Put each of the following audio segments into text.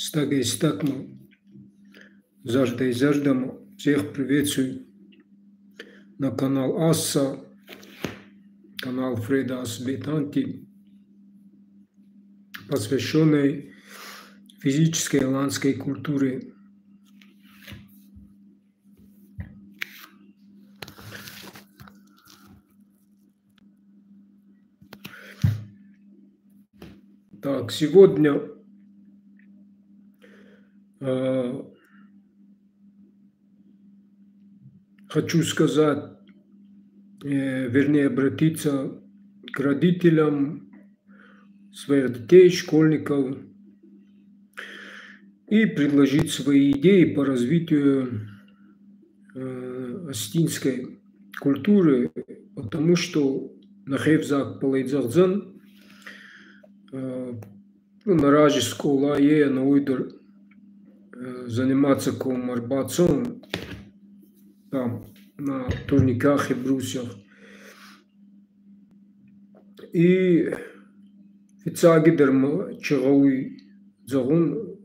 Стага и стакма, зажда и заждама. Всех приветствую на канал Асса, канал Фреда Асбетанти, посвященный физической ирландской культуре. Так, сегодня хочу сказать, вернее, обратиться к родителям своих детей, школьников и предложить свои идеи по развитию астинской культуры, потому что на хевзак полейдзахдзан на ражи школа на уйдер заниматься комарбацом там на турниках и брусьях. И фицагидерма чагауи загун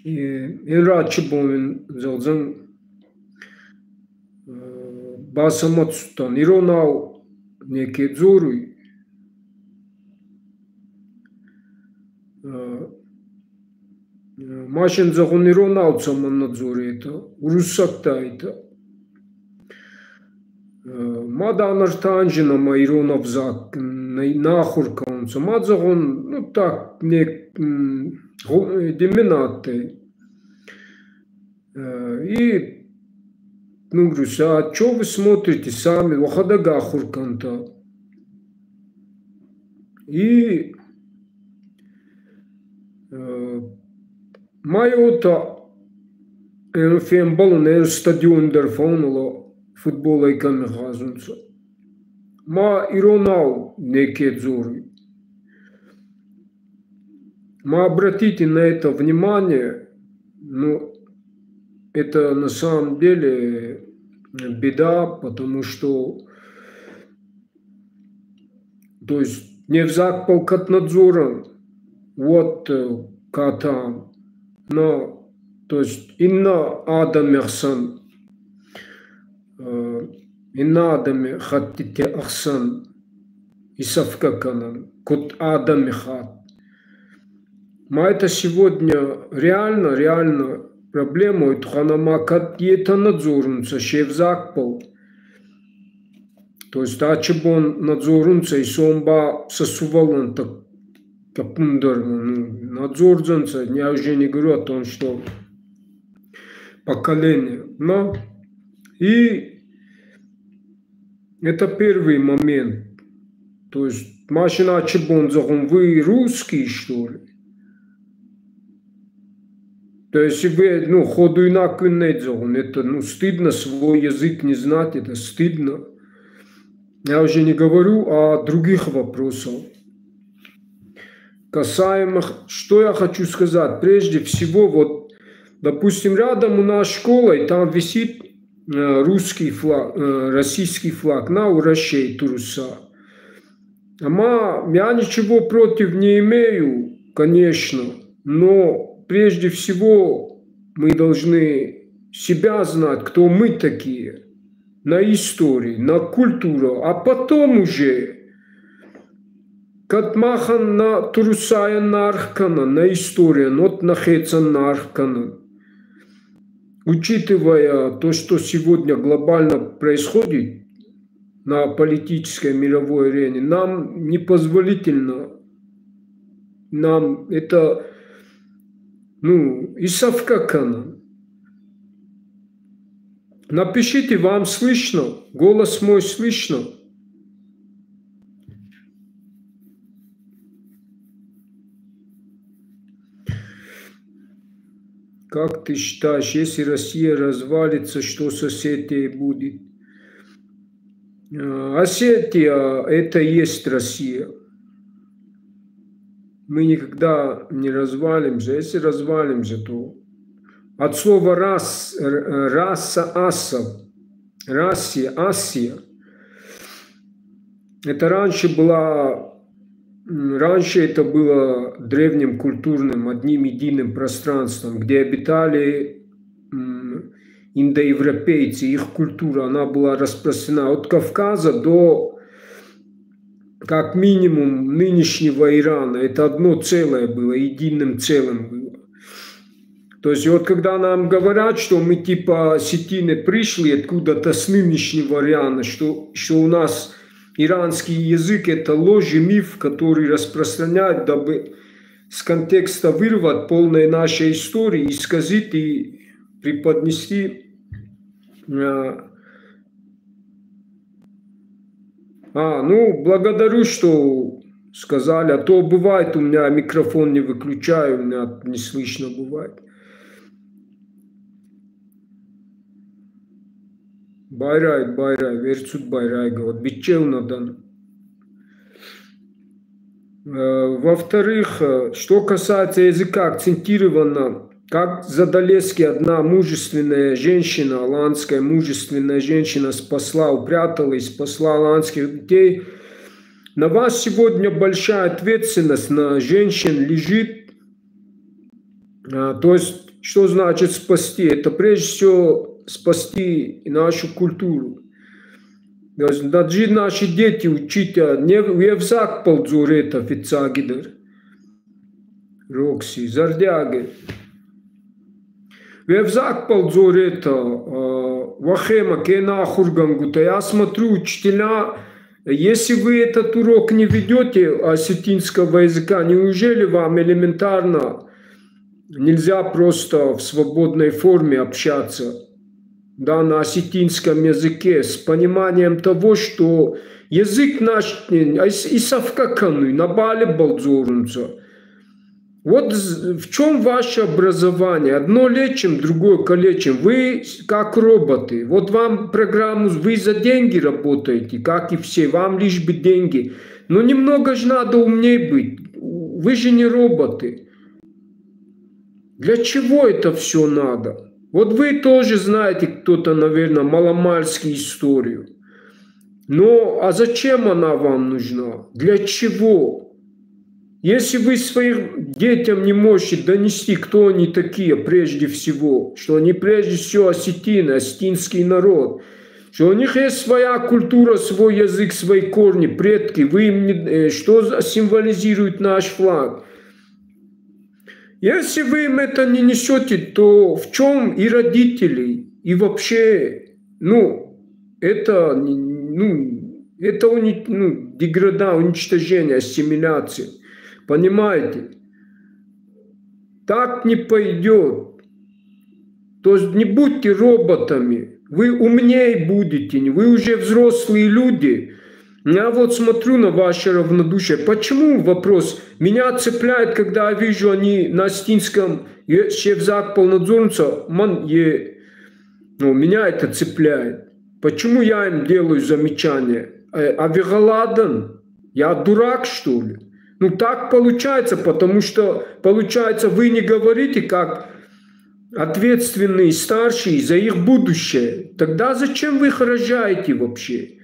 и рачбомен залзан басаматстан иронау неке дзоруй машин загун иронау цаманадзори это урусакта это маданартанжина майронавзак нахуркаунца мадзагон ну так не деминаты и ну говорю, а что вы смотрите сами вахадага хурканта и майота фембалон стадион дерфонло футбола и камехазунца. Ма иронау неке дзоры. Ма обратите на это внимание, но это на самом деле беда, потому что то есть не взак полкат надзором, вот катам, но то есть инна адамерсан инна адаме хаттите ахсан исавкаканан кот адаме хат. Ма это сегодня реально проблема, это ханама катьета надзорунца шевзакпал. То есть ачебон надзорунца и сомба сосувалан так капундар, надзорцанца, я уже не говорю о том, что поколение, но и это первый момент. То есть машина ачебон загон, вы русский, что ли? То есть вы, ходу инаку не загон, это, стыдно свой язык не знать, это стыдно. Я уже не говорю о других вопросах. Касаемых, что я хочу сказать, прежде всего, вот, допустим, рядом у нас школа, и там висит русский флаг, российский флаг на уращей туруса. Я ничего против не имею, конечно, но прежде всего мы должны себя знать, кто мы такие, на истории, на культуру, а потом уже катмахан на турусая нархкана, на историю, нот нахеца нархкана. Учитывая то, что сегодня глобально происходит на политической мировой арене, нам непозволительно, нам это, исавкакана. Напишите, вам слышно, голос мой слышно. Как ты считаешь, если Россия развалится, что с Осетией будет? Осетия – это и есть Россия. Мы никогда не развалимся. Если развалимся, то от слова раса аса, Россия, Асия. Это раньше была раньше это было древним культурным одним единым пространством, где обитали индоевропейцы, их культура, она была распространена от Кавказа до, как минимум, нынешнего Ирана. Это одно целое было, единым целым было. То есть вот когда нам говорят, что мы типа осетины пришли откуда-то с нынешнего Ирана, что у нас иранский язык — это ложь и миф, который распространяют, дабы с контекста вырвать полной нашей истории, исказить и преподнести. Ну, благодарю, что сказали, а то бывает, у меня микрофон не выключаю, у меня не слышно бывает. Байрай, верцут байрайга, вот бичел надан. Во-вторых, что касается языка, акцентировано, как Задолески, одна мужественная женщина, аланская мужественная женщина упряталась, спасла аланских детей. На вас сегодня большая ответственность, на женщин лежит. То есть, что значит спасти? Это прежде всего спасти нашу культуру. Должны наши дети учить, не евзак ползурет офицагидер, рокси, зардяги. Евзак ползурет вахема кена хургангута. Я смотрю, учителя, если вы этот урок не ведете осетинского языка, неужели вам элементарно нельзя просто в свободной форме общаться? Да, на осетинском языке, с пониманием того, что язык наш и совкаканный, на бале балдзорунца. Вот в чем ваше образование? Одно лечим, другое калечим. Вы как роботы. Вот вам программу, вы за деньги работаете, как и все, вам лишь бы деньги. Но немного же надо умнее быть. Вы же не роботы. Для чего это все надо? Вот вы тоже знаете, кто-то, наверное, маломальски историю. Но а зачем она вам нужна? Для чего? Если вы своим детям не можете донести, кто они такие прежде всего, что они прежде всего осетины, осетинский народ, что у них есть своя культура, свой язык, свои корни, предки, вы им не, что символизирует наш флаг? Если вы им это не несете, то в чем и родители, и вообще, это деградация, уничтожение, ассимиляция. Понимаете? Так не пойдет. То есть не будьте роботами, вы умнее будете, вы уже взрослые люди. Я вот смотрю на ваше равнодушие. Почему вопрос? Меня цепляет, когда я вижу, они на осетинском шевзак полнадзорница, меня это цепляет. Почему я им делаю замечание? А вегаладан? Я дурак, что ли? Так получается, потому что, получается, вы не говорите как ответственные старшие за их будущее. Тогда зачем вы их рожаете вообще?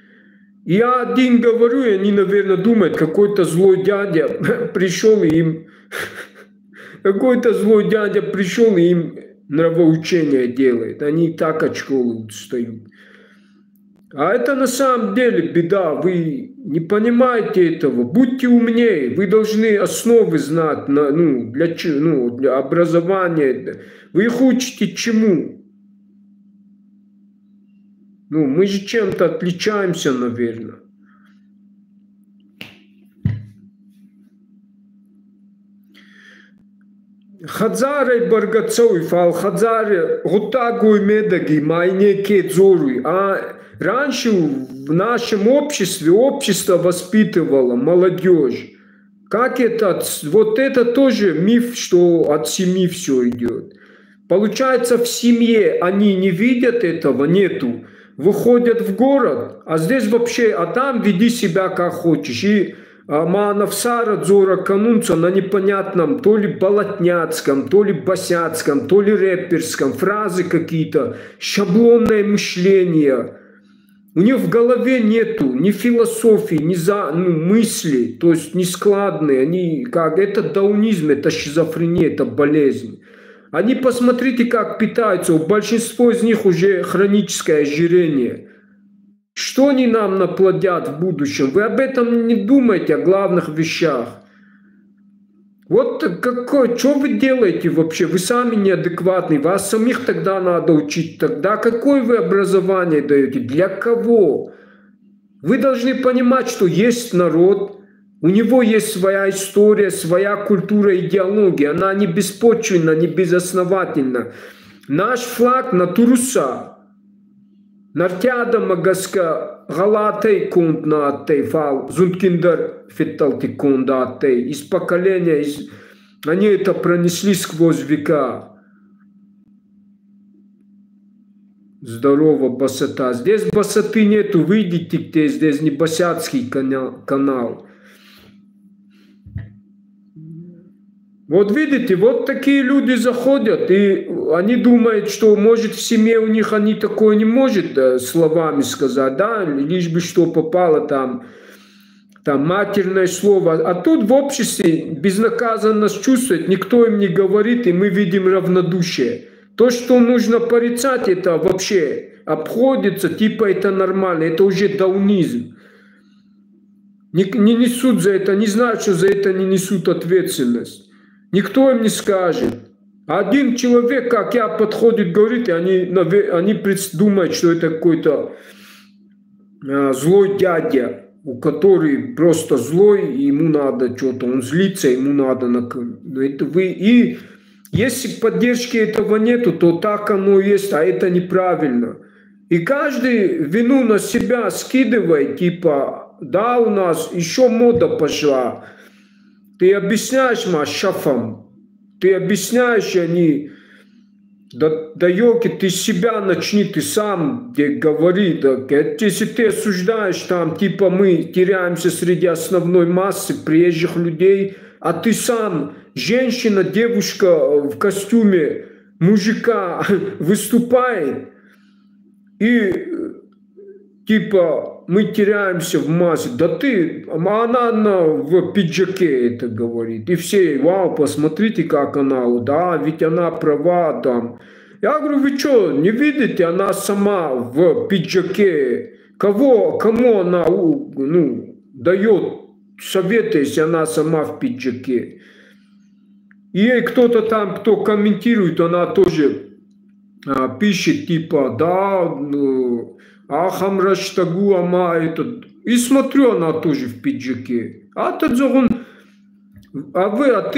Я один говорю, и они, наверное, думают, какой-то злой дядя пришел и им... Какой-то злой дядя пришел и им нравоучение делает. Они и так от школы устают. А это на самом деле беда. Вы не понимаете этого. Будьте умнее. Вы должны основы знать для образования. Вы их учите чему? Мы же чем-то отличаемся, наверное. Хадзарай баргацой, фал хадзаре гутагуй медаги майнеке дзоруй. А раньше в нашем обществе общество воспитывало молодежь. Как это? Вот это тоже миф, что от семьи все идет. Получается, в семье они не видят этого, нету. Выходят в город, а здесь вообще, а там веди себя как хочешь. И Маанавсара дзора канунца на непонятном то ли болотняцком, то ли босяцком, то ли рэперском, фразы какие-то, шаблонное мышление. У них в голове нету ни философии, ни мысли, то есть не складные. Они как это даунизм, это шизофрения, это болезнь. Они посмотрите, как питаются. У большинства из них уже хроническое ожирение. Что они нам наплодят в будущем? Вы об этом не думаете, о главных вещах. Вот что вы делаете вообще? Вы сами неадекватны, вас самих тогда надо учить. Тогда какое вы образование даете? Для кого? Вы должны понимать, что есть народ, у него есть своя история, своя культура, идеология. Она не беспочвенна, не безосновательна. Наш флаг на туруса. Нартяда магаска галатей кунднатей фал зунткиндер фитталти кундатей. Из поколения, они это пронесли сквозь века. Здорово, басата. Здесь басаты нету, выйдите где, здесь не басяцкий канал. Вот видите, вот такие люди заходят, и они думают, что может в семье у них они такое не может словами сказать, да, лишь бы что попало там матерное слово. А тут в обществе безнаказанность чувствует, никто им не говорит, и мы видим равнодушие. То, что нужно порицать, это вообще обходится, типа это нормально, это уже даунизм. Не несут за это, не знают, что за это не несут ответственность. Никто им не скажет. Один человек, как я, подходит, говорит, и они думают, что это какой-то злой дядя, у которого просто злой, и ему надо что-то, он злится, ему надо и если поддержки этого нету, то так оно есть, а это неправильно. И каждый вину на себя скидывает, типа, да, у нас еще мода пошла. Ты объясняешь шафам, ты объясняешь, они, да елки, ты себя начни, ты сам говори, да, если ты осуждаешь там, типа мы теряемся среди основной массы приезжих людей, а ты сам, женщина, девушка в костюме мужика выступает, и типа мы теряемся в массе, да ты, она в пиджаке это говорит, и все, вау, посмотрите, как она, да, ведь она права там. Я говорю, вы что, не видите, она сама в пиджаке, кому она дает советы, если она сама в пиджаке. И ей кто-то там, кто комментирует, она тоже пишет, типа, да, Ахамраштагу ама этот. И смотрю, она тоже в пиджаке. А ты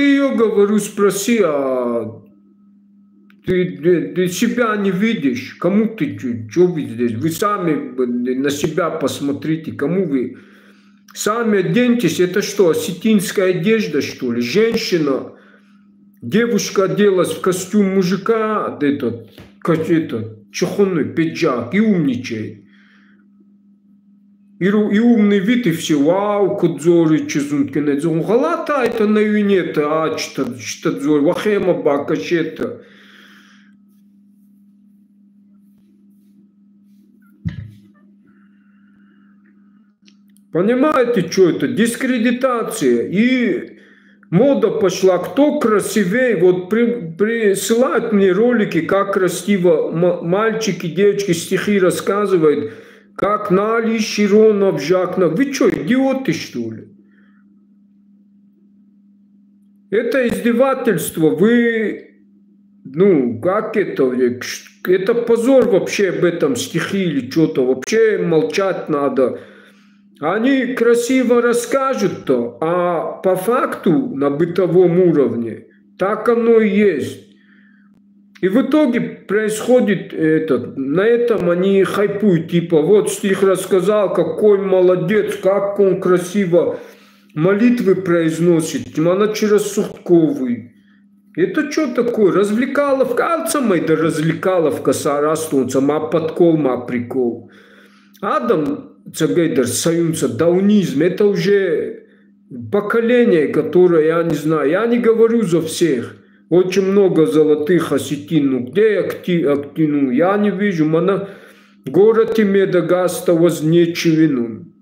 ее, говорю, спроси, ты себя не видишь? Кому ты, что вы здесь? Вы сами на себя посмотрите, кому вы? Сами оденьтесь, это что, осетинская одежда, что ли? Женщина, девушка оделась в костюм мужика, этот чехонный пиджак, и умничает. И умный вид, и все, вау, кодзори, чезункине, дзон, галата, это на юнета, что дзори, вахема бакашета. Понимаете, что это? Дискредитация. И мода пошла, кто красивее. Вот присылают мне ролики, как красиво мальчики, девочки стихи рассказывают, как Нали, Широнов, Жакнов. Вы что, идиоты, что ли? Это издевательство. Вы, как это? Это позор вообще об этом стихи или что-то. Вообще молчать надо. Они красиво расскажут-то, а по факту на бытовом уровне так оно и есть. И в итоге происходит на этом они хайпуют, типа, вот стих рассказал, какой молодец, как он красиво молитвы произносит, она через Сухтковый. Это что такое? Развлекаловка, алцамай да развлекаловка сарастунца, ма подкол, ма прикол. Адам Цагайдар, союза, даунизм, это уже поколение, которое, я не знаю, я не говорю за всех. Очень много золотых осетин, где активну, я не вижу. Город Медагаста вознечевинун.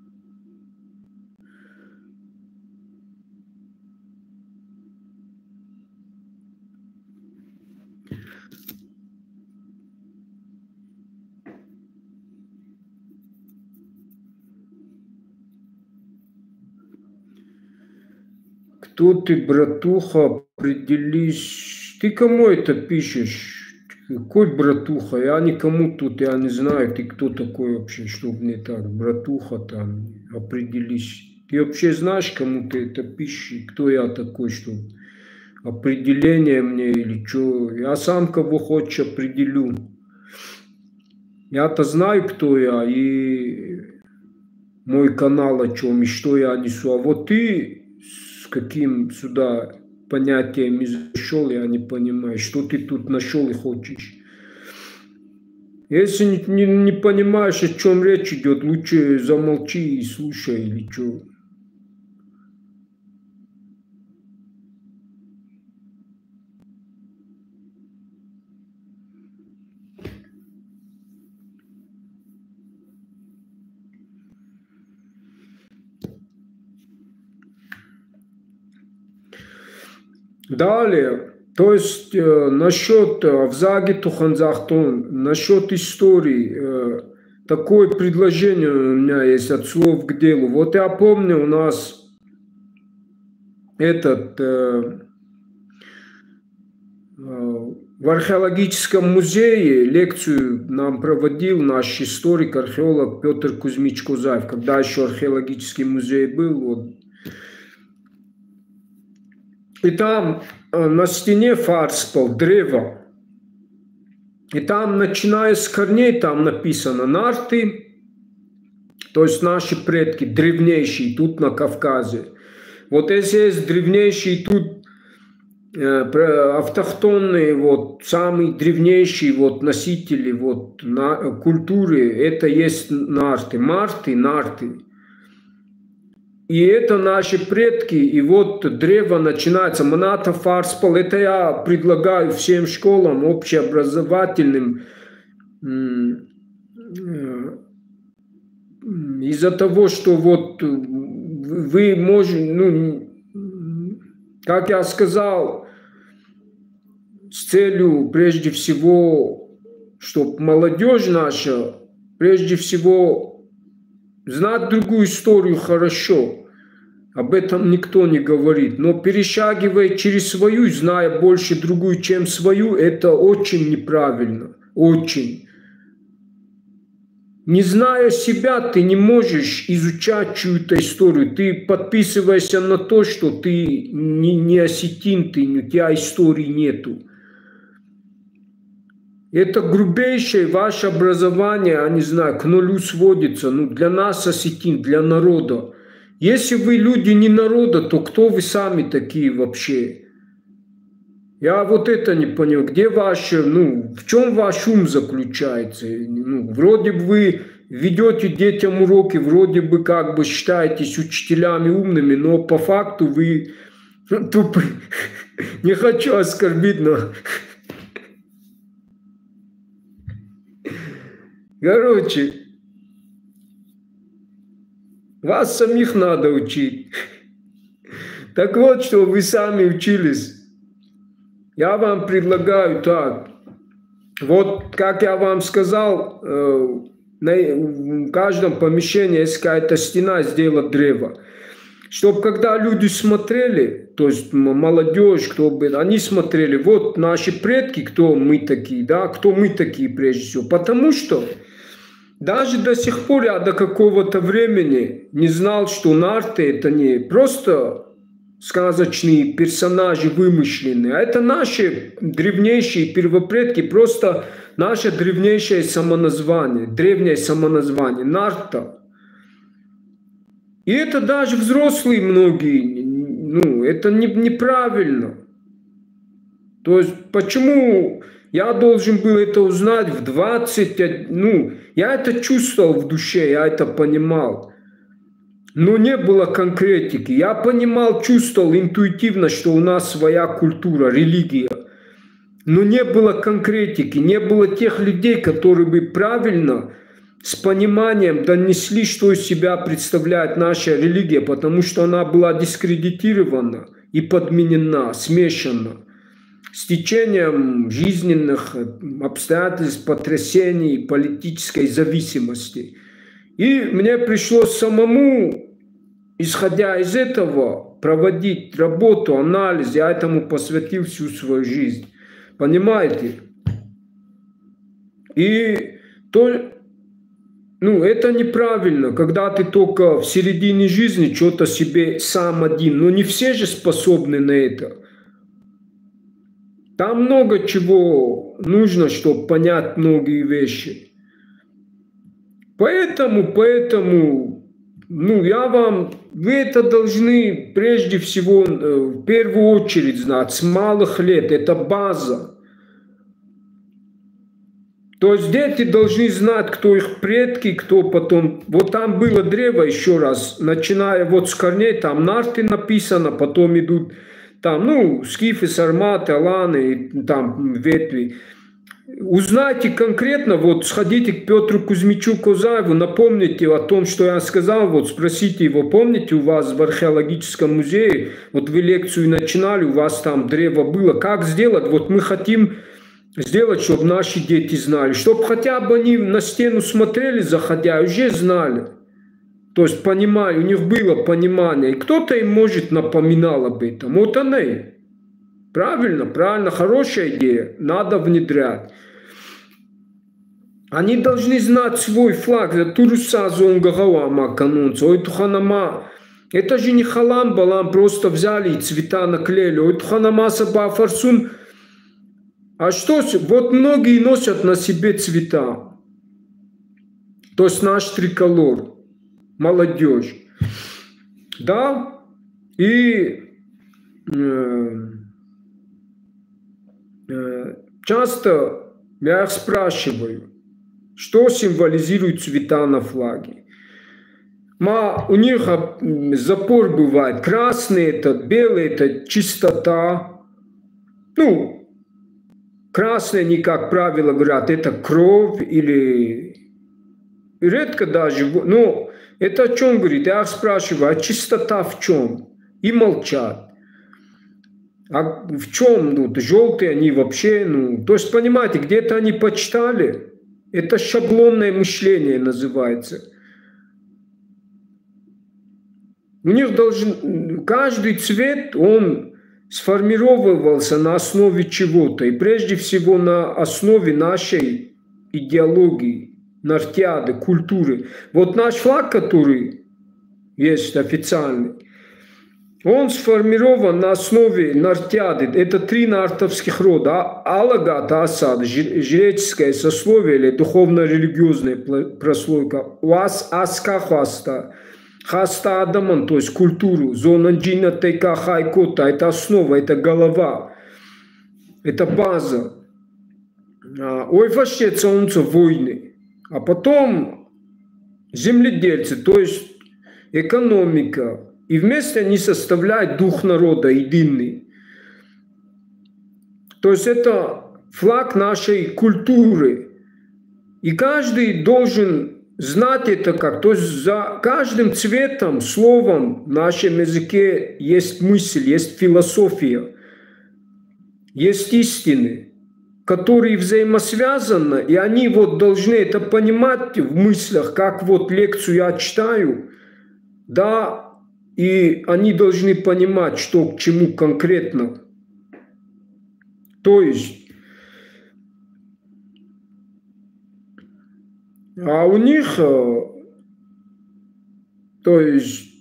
Кто ты, братуха, определись? Ты кому это пишешь? Какой братуха? Я никому тут, я не знаю, ты кто такой вообще, чтобы не так. Братуха там, определись. Ты вообще знаешь, кому ты это пишешь? Кто я такой, что определение мне или что? Я сам кого хочешь определю. Я-то знаю, кто я и мой канал о чем, и что я несу. А вот ты с каким сюда понятием зашел, я не понимаю, что ты тут нашел и хочешь. Если не понимаешь, о чем речь идет, лучше замолчи и слушай, или что. Далее, то есть насчет Авзаги Туханзахтун, насчет истории, такое предложение у меня есть от слов к делу. Вот я помню, у нас в археологическом музее лекцию нам проводил наш историк-археолог Петр Кузьмич Кузаев, когда еще археологический музей был. Вот. И там на стене фарспал, древо. И там, начиная с корней, там написано нарты, то есть наши предки, древнейшие тут на Кавказе. Вот если есть древнейшие тут автохтонные, вот самые древнейшие вот носители вот культуры, это есть нарты, нарты. И это наши предки, и вот древо начинается, Маната Фарспал, это я предлагаю всем школам общеобразовательным, из-за того, что вот вы можете, ну, как я сказал, с целью прежде всего, чтобы молодежь наша, прежде всего, знать другую историю хорошо, об этом никто не говорит, но перешагивая через свою, зная больше другую, чем свою, это очень неправильно, очень. Не зная себя, ты не можешь изучать чью-то историю, ты подписываешься на то, что ты не осетин, у тебя истории нету. Это грубейшее ваше образование, я не знаю, к нулю сводится, ну, для нас осетин, для народа. Если вы люди не народа, то кто вы сами такие вообще? Я вот это не понял, где ваше, ну, в чем ваш ум заключается? Ну, вроде бы вы ведете детям уроки, вроде бы как бы считаетесь учителями умными, но по факту вы тупо, не хочу оскорбить, но... Короче, вас самих надо учить. Так вот, что вы сами учились. Я вам предлагаю так. Вот, как я вам сказал, в каждом помещении есть какая-то стена, сделать древо. Чтобы когда люди смотрели, то есть молодежь, кто бы, они смотрели, вот наши предки, кто мы такие, да, кто мы такие прежде всего. Потому что даже до сих пор я до какого-то времени не знал, что нарты это не просто сказочные персонажи вымышленные, а это наши древнейшие первопредки, просто наше древнейшее самоназвание, древнее самоназвание, нарта. И это даже взрослые многие, ну, это неправильно. То есть, почему я должен был это узнать в 20, ну, я это чувствовал в душе, я это понимал. Но не было конкретики. Я понимал, чувствовал интуитивно, что у нас своя культура, религия. Но не было конкретики, не было тех людей, которые бы правильно с пониманием донесли, что из себя представляет наша религия, потому что она была дискредитирована и подменена, смешана с течением жизненных обстоятельств, потрясений, политической зависимости. И мне пришлось самому, исходя из этого, проводить работу, анализ. Я этому посвятил всю свою жизнь. Понимаете? И это неправильно, когда ты только в середине жизни что-то себе сам один. Но не все же способны на это. Там много чего нужно, чтобы понять многие вещи. Поэтому, вы это должны прежде всего, в первую очередь знать, с малых лет, это база. То есть дети должны знать, кто их предки, кто потом. Вот там было древо, еще раз, начиная вот с корней, там нарты написано, потом идут там, скифы, сарматы, аланы, там ветви. Узнайте конкретно, вот сходите к Петру Кузьмичу Козаеву, напомните о том, что я сказал, вот спросите его, помните, у вас в археологическом музее, вот вы лекцию начинали, у вас там древо было, как сделать, вот мы хотим сделать, чтобы наши дети знали, чтобы хотя бы они на стену смотрели, заходя, уже знали. То есть понимали, у них было понимание. И кто-то им, может, напоминал об этом. Вот она и. Правильно, хорошая идея. Надо внедрять. Они должны знать свой флаг. Это же не халам балам, просто взяли и цвета наклеили. А что? Вот многие носят на себе цвета. То есть наш триколор. Молодежь. Да? И часто я их спрашиваю, что символизирует цвета на флаге. У них запор бывает. Красный это, белый это чистота. Красный они, как правило, говорят, это кровь или редко даже. Но это о чем говорит? Я их спрашиваю, а чистота в чем? И молчат. А в чем? Желтые они вообще, то есть, понимаете, где-то они почитали. Это шаблонное мышление называется. У них каждый цвет, он сформировался на основе чего-то. И прежде всего на основе нашей идеологии, нартиады, культуры. Вот наш флаг, который есть официальный, он сформирован на основе нартиады. Это 3 нартовских рода. Алагат, Асад, жреческое сословие или духовно-религиозная прослойка. Уас Аска Хаста. Хаста Адаман, то есть культуру. Зонанджина Тейка Хайкота. Это основа, это голова. Это база. Ой, вообще солнце войны. А потом земледельцы, то есть экономика. И вместе они составляют дух народа единый. То есть это флаг нашей культуры. И каждый должен знать это как. То есть за каждым цветом, словом в нашем языке есть мысль, есть философия, есть истины, которые взаимосвязаны. И они вот должны это понимать в мыслях, как вот лекцию я читаю, да, и они должны понимать, что к чему конкретно. То есть, а у них, то есть,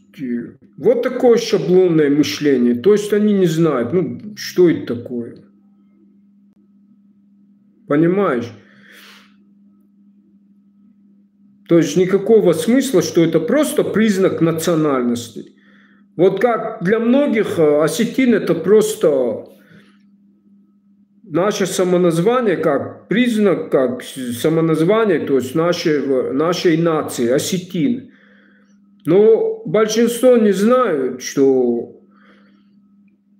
вот такое шаблонное мышление. То есть они не знают, что это такое. Понимаешь? То есть никакого смысла, что это просто признак национальности. Вот как для многих осетин это просто наше самоназвание, как признак, как самоназвание, то есть нашей нации, осетин. Но большинство не знают, что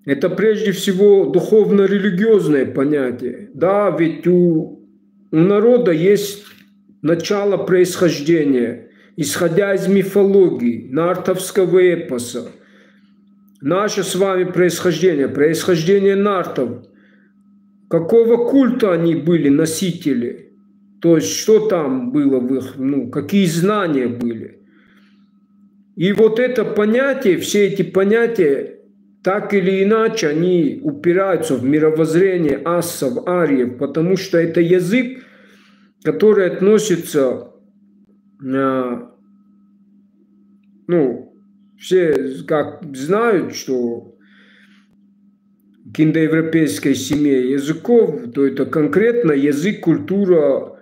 это прежде всего духовно-религиозное понятие. Да, ведь у народа есть начало происхождения, исходя из мифологии, нартовского эпоса. Наше с вами происхождение нартов. Какого культа они были носители? То есть, что там было в их, какие знания были? И вот это понятие, все эти понятия, так или иначе, они упираются в мировоззрение ассов, ариев, потому что это язык, который относится, все как знают, что к индоевропейской семье языков, то это конкретно язык, культура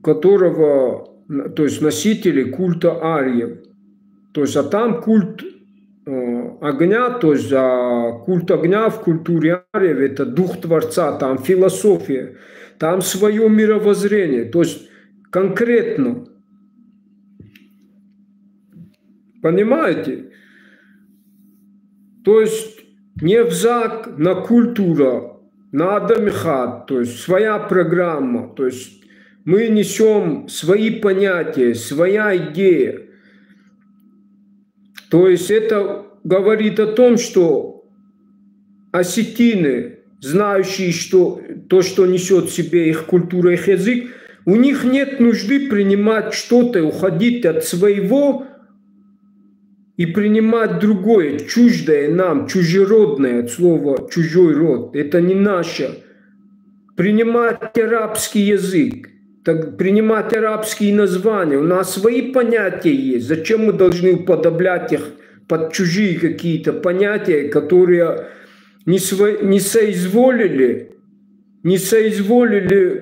которого, то есть носители культа ариев. То есть, а там культ огня, то есть культ огня в культуре ариев – это дух Творца, там философия, там свое мировоззрение. То есть конкретно. Понимаете? То есть невзак на культура, на Адамихат, то есть своя программа, то есть мы несем свои понятия, своя идея. То есть это говорит о том, что осетины, знающие то, что несет в себе их культура, их язык, у них нет нужды принимать что-то, уходить от своего и принимать другое, чуждое нам, чужеродное, от слова чужой род. Это не наше. Принимать арабский язык, принимать арабские названия. У нас свои понятия есть. Зачем мы должны уподоблять их под чужие какие-то понятия, которые не соизволили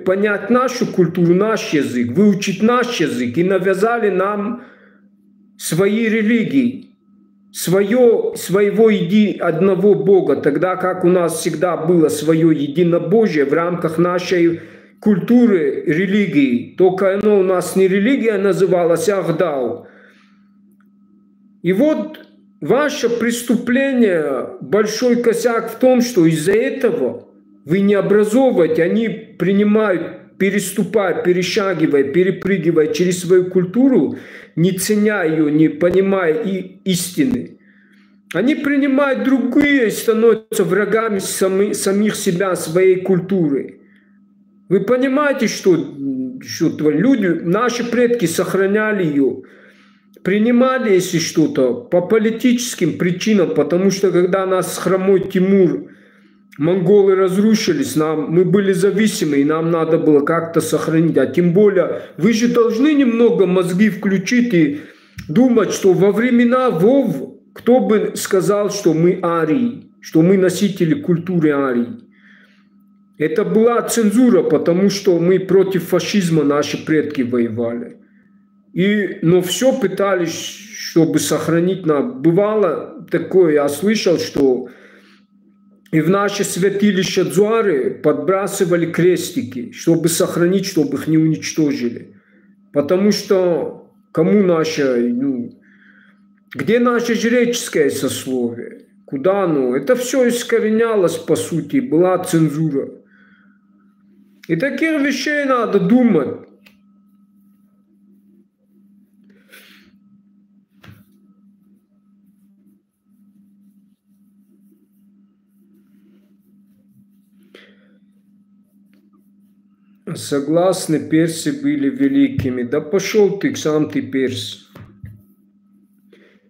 понять нашу культуру, наш язык, выучить наш язык и навязали нам свои религии, своего одного Бога, тогда как у нас всегда было свое единобожие в рамках нашей культуры, религии. Только оно у нас не религия называлась, а Ахдау. И вот ваше преступление, большой косяк в том, что из-за этого вы не образовываете, они принимают, переступая, перешагивая, перепрыгивая через свою культуру, не ценя ее, не понимая истины. Они принимают другие и становятся врагами самих себя, своей культуры. Вы понимаете, что люди, наши предки сохраняли ее, принимали, если что-то, по политическим причинам, потому что когда нас хромой Тимур, монголы разрушились, мы были зависимы, и нам надо было как-то сохранить. А тем более, вы же должны немного мозги включить и думать, что во времена Вов, кто бы сказал, что мы арии, что мы носители культуры арии. Это была цензура, потому что мы против фашизма, наши предки воевали. Но все пытались, чтобы сохранить нам. Бывало такое, я слышал, что и в наши святилища Дзуары подбрасывали крестики, чтобы сохранить, чтобы их не уничтожили. Потому что кому наше, где наше жреческое сословие? Куда оно? Это все искоренялось, по сути, была цензура. И таких вещей надо думать. Согласны, персы были великими. Да пошел ты, сам ты перс.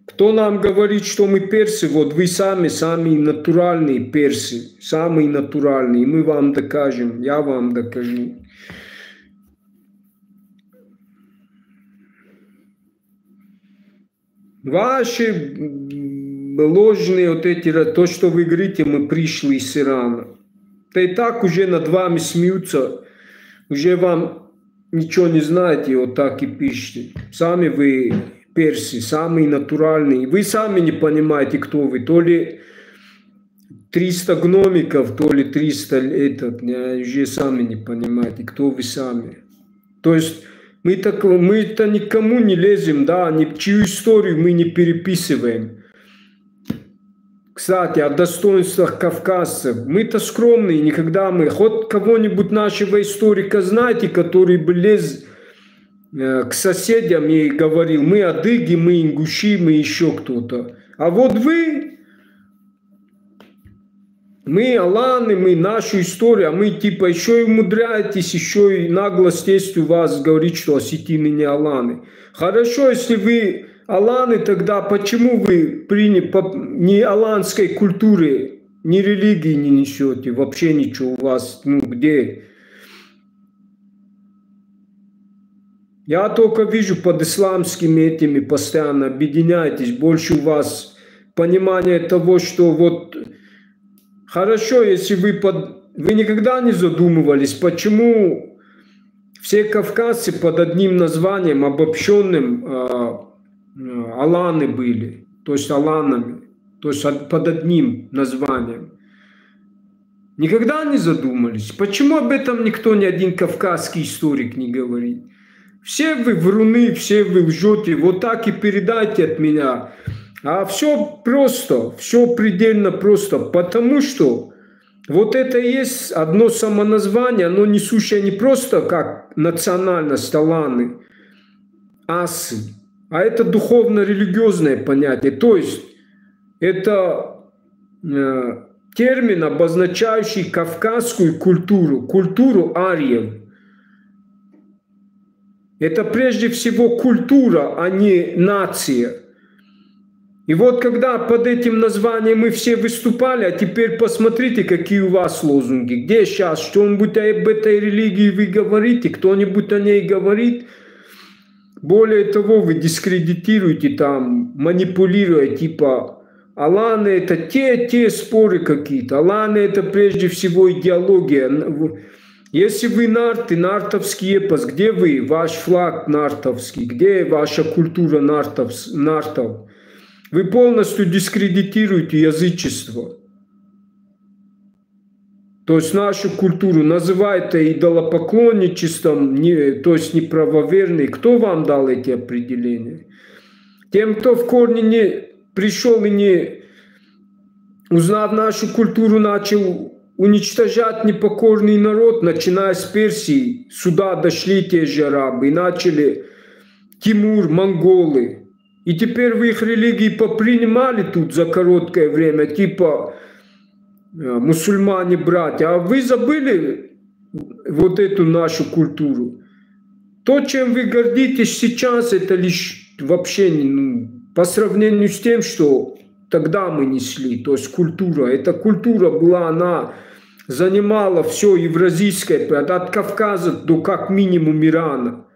Кто нам говорит, что мы персы? Вот вы самые натуральные персы. Самые натуральные. Мы вам докажем. Я вам докажу. Ваши ложные вот эти, то, что вы говорите, мы пришли из Ирана. Да и так уже над вами смеются. Уже вам ничего не знаете, вот так и пишите. Сами вы персы, самые натуральные. Вы сами не понимаете, кто вы. То ли 300 гномиков, то ли 300 уже сами не понимаете, кто вы сами. То есть мы-то никому не лезем, да, ни в чью историю мы не переписываем. Кстати, о достоинствах кавказцев. Мы-то скромные, никогда мы... Хоть кого-нибудь нашего историка знаете, который бы лез к соседям и говорил, мы адыги, мы ингуши, мы еще кто-то. А вот вы, мы аланы, мы нашу историю, а мы типа еще и умудряетесь, еще и наглость есть у вас говорить, что осетины не аланы. Хорошо, если вы аланы, тогда почему вы ни аланской культуры, ни религии не несете, вообще ничего у вас, ну где? Я только вижу под исламскими этими постоянно объединяетесь, больше у вас понимание того, что вот хорошо, если вы никогда не задумывались, почему все кавказцы под одним названием, обобщенным, аланы были, то есть аланами, то есть под одним названием. Никогда не задумались, почему об этом никто, ни один кавказский историк не говорит. Все вы вруны, все вы лжете, вот так и передайте от меня. А все просто, все предельно просто, потому что вот это и есть одно самоназвание, оно несущее не просто как национальность аланы, асы, а это духовно-религиозное понятие. То есть это термин, обозначающий кавказскую культуру, культуру ариев. Это прежде всего культура, а не нация. И вот когда под этим названием мы все выступали, а теперь посмотрите, какие у вас лозунги. Где сейчас что-нибудь об этой религии вы говорите, кто-нибудь о ней говорит. Более того, вы дискредитируете там, манипулируя, типа аланы это те споры какие-то. Аланы это прежде всего идеология. Если вы нарты, нартовский эпос, где вы, ваш флаг нартовский, где ваша культура нартов? Вы полностью дискредитируете язычество. То есть нашу культуру называете идолопоклонничеством, то есть неправоверный. Кто вам дал эти определения? Тем, кто в корне не пришел и не, узнав нашу культуру, начал уничтожать непокорный народ, начиная с Персии. Сюда дошли те же арабы и начали Тимур, монголы. И теперь вы их религии попринимали тут за короткое время, типа мусульмане-братья. А вы забыли вот эту нашу культуру. То, чем вы гордитесь сейчас, это лишь вообще по сравнению с тем, что тогда мы несли. То есть культура. Эта культура была, она занимала все евразийское, от Кавказа до как минимум Ирана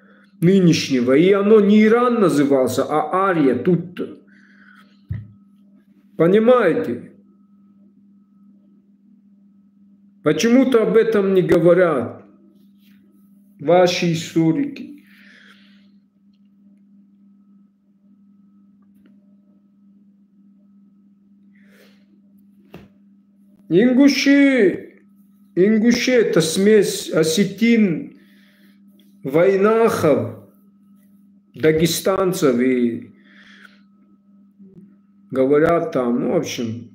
нынешнего. И оно не Иран назывался, а Ария. Тут, понимаете? Почему-то об этом не говорят ваши историки. Ингуши это смесь осетин, вайнахов, дагестанцев и говорят там, ну, в общем,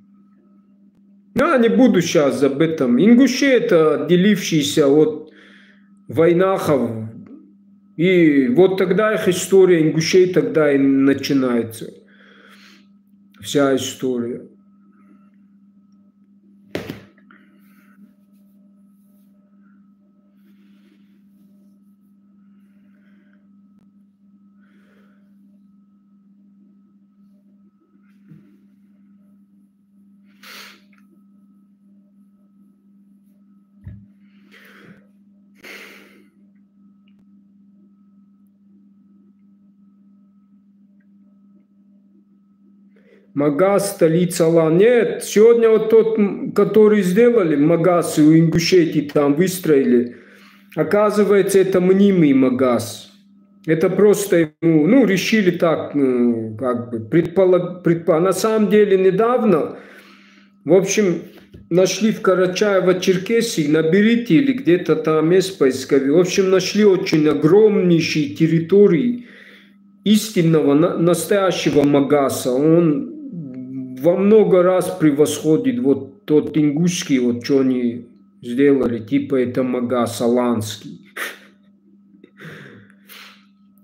я не буду сейчас об этом. Ингуши это отделившиеся от вайнахов, и вот тогда их история ингушей тогда и начинается, вся история. Магаз, столица Алан. Нет, сегодня вот тот, который сделали, Магаз, у Ингушетии там выстроили, оказывается, это мнимый Магаз. Это просто ему, ну, решили так, как бы, На самом деле, недавно, в общем, нашли в Карачаево-Черкесии, наберите или где-то там есть поисковик. В общем, нашли очень огромнейшие территории истинного, настоящего Магаса. Он во много раз превосходит вот тот ингушский, вот что они сделали, типа это Магас Аланский.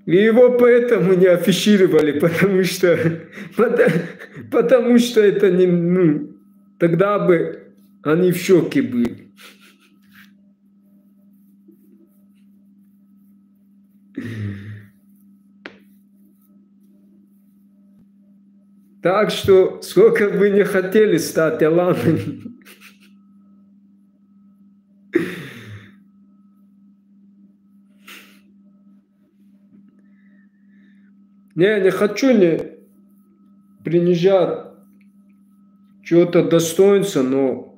И его поэтому не афишировали, потому что это не, ну, тогда бы они в шоке были. Так что, сколько бы не хотели стать Аланами, не хочу не принижать чего-то достоинства, но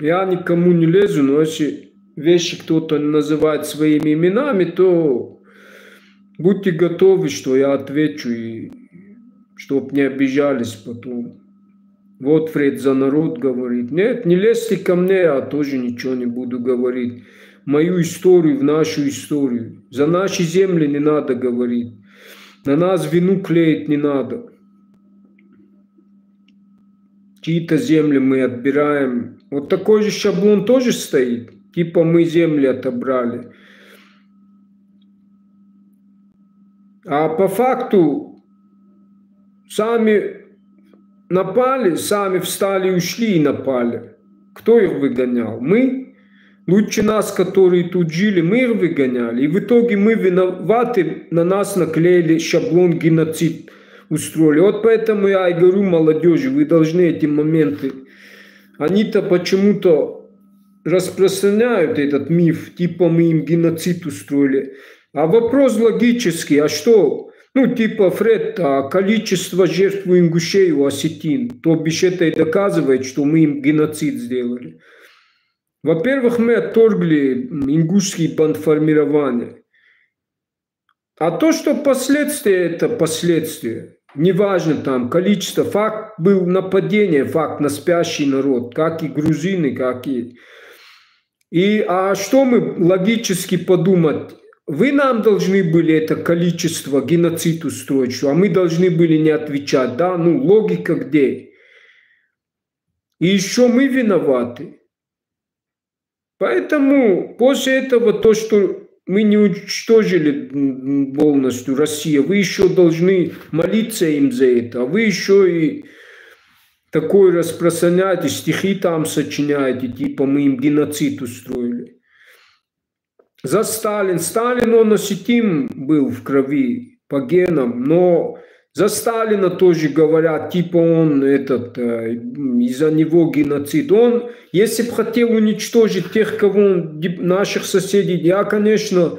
я никому не лезу, но если вещи кто-то называет своими именами, то будьте готовы, что я отвечу, и чтоб не обижались потом. Вот Фред за народ говорит. Нет, не лезьте ко мне, я тоже ничего не буду говорить. Мою историю в нашу историю. За наши земли не надо говорить. На нас вину клеить не надо. Чьи-то земли мы отбираем. Вот такой же шаблон тоже стоит. Типа мы земли отобрали. А по факту сами напали, сами встали, ушли и напали. Кто их выгонял? Мы. Лучше нас, которые тут жили, мы их выгоняли. И в итоге мы виноваты, на нас наклеили шаблон геноцид. Устроили. Вот поэтому я и говорю молодежи, вы должны эти моменты. Они-то почему-то распространяют этот миф, типа мы им геноцид устроили. А вопрос логический, а что? Ну, типа, Фред, а количество жертв у ингушей, у осетин, то бишь это и доказывает, что мы им геноцид сделали. Во-первых, мы отторгли ингушские бандформирования. А то, что последствия, это последствия. Неважно там количество, факт был нападение, факт на спящий народ, как и грузины, как и... А что мы логически подумать? Вы нам должны были это количество геноцид устроить, а мы должны были не отвечать, да? Ну, логика где? И еще мы виноваты. Поэтому после этого то, что мы не уничтожили полностью Россию, вы еще должны молиться им за это, а вы еще и такое распространяете, стихи там сочиняете, типа мы им геноцид устроили. За Сталин, он осетин был в крови по генам, но за Сталина тоже говорят, типа он из-за него геноцид. Он, если бы хотел уничтожить тех, кого он, наших соседей, я, конечно,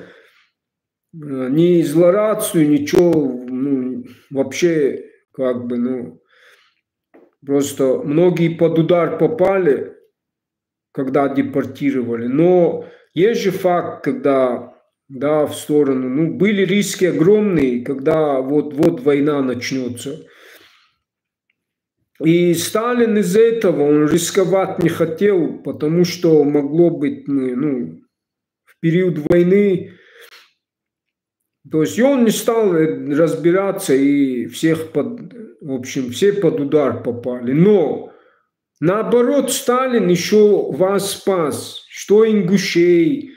не злорадствую, ничего, ну, вообще, как бы, ну, просто многие под удар попали, когда депортировали, но есть же факт, когда, да, в сторону, ну, были риски огромные, когда вот война начнется. И Сталин из-за этого, он рисковать не хотел, потому что могло быть, ну, в период войны, то есть он не стал разбираться, и всех в общем, все под удар попали. Но наоборот, Сталин еще вас спас, что ингушей,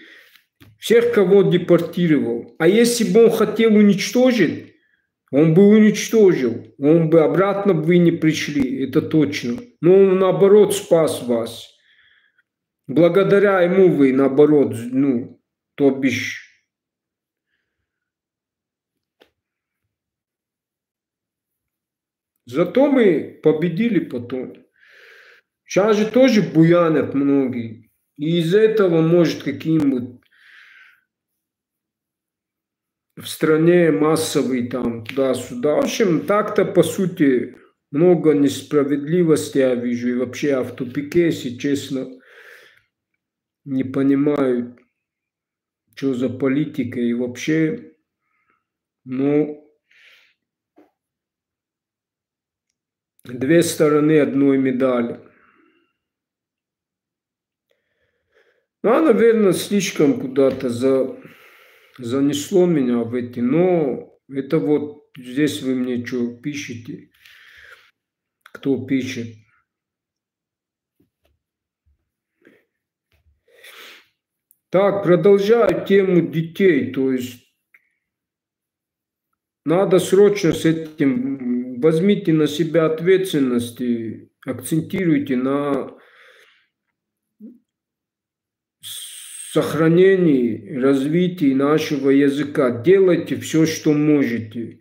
всех, кого депортировал. А если бы он хотел уничтожить, он бы уничтожил, он бы обратно вы не пришли, это точно. Но он наоборот спас вас. Благодаря ему вы наоборот, ну, то бишь. Зато мы победили потом. Сейчас же тоже буянят многие. И из-за этого может каким-нибудь в стране массовый там туда-сюда. В общем, так-то по сути много несправедливости я вижу. И вообще я в тупике, если честно, не понимаю, что за политика. И вообще, ну, две стороны одной медали. Ну, наверное, слишком куда-то занесло меня в эти, но это вот здесь вы мне что пишете. кто пишет. Так, продолжаю тему детей. То есть надо срочно с этим, возьмите на себя ответственность и акцентируйте на сохранении, развитии нашего языка. Делайте все, что можете.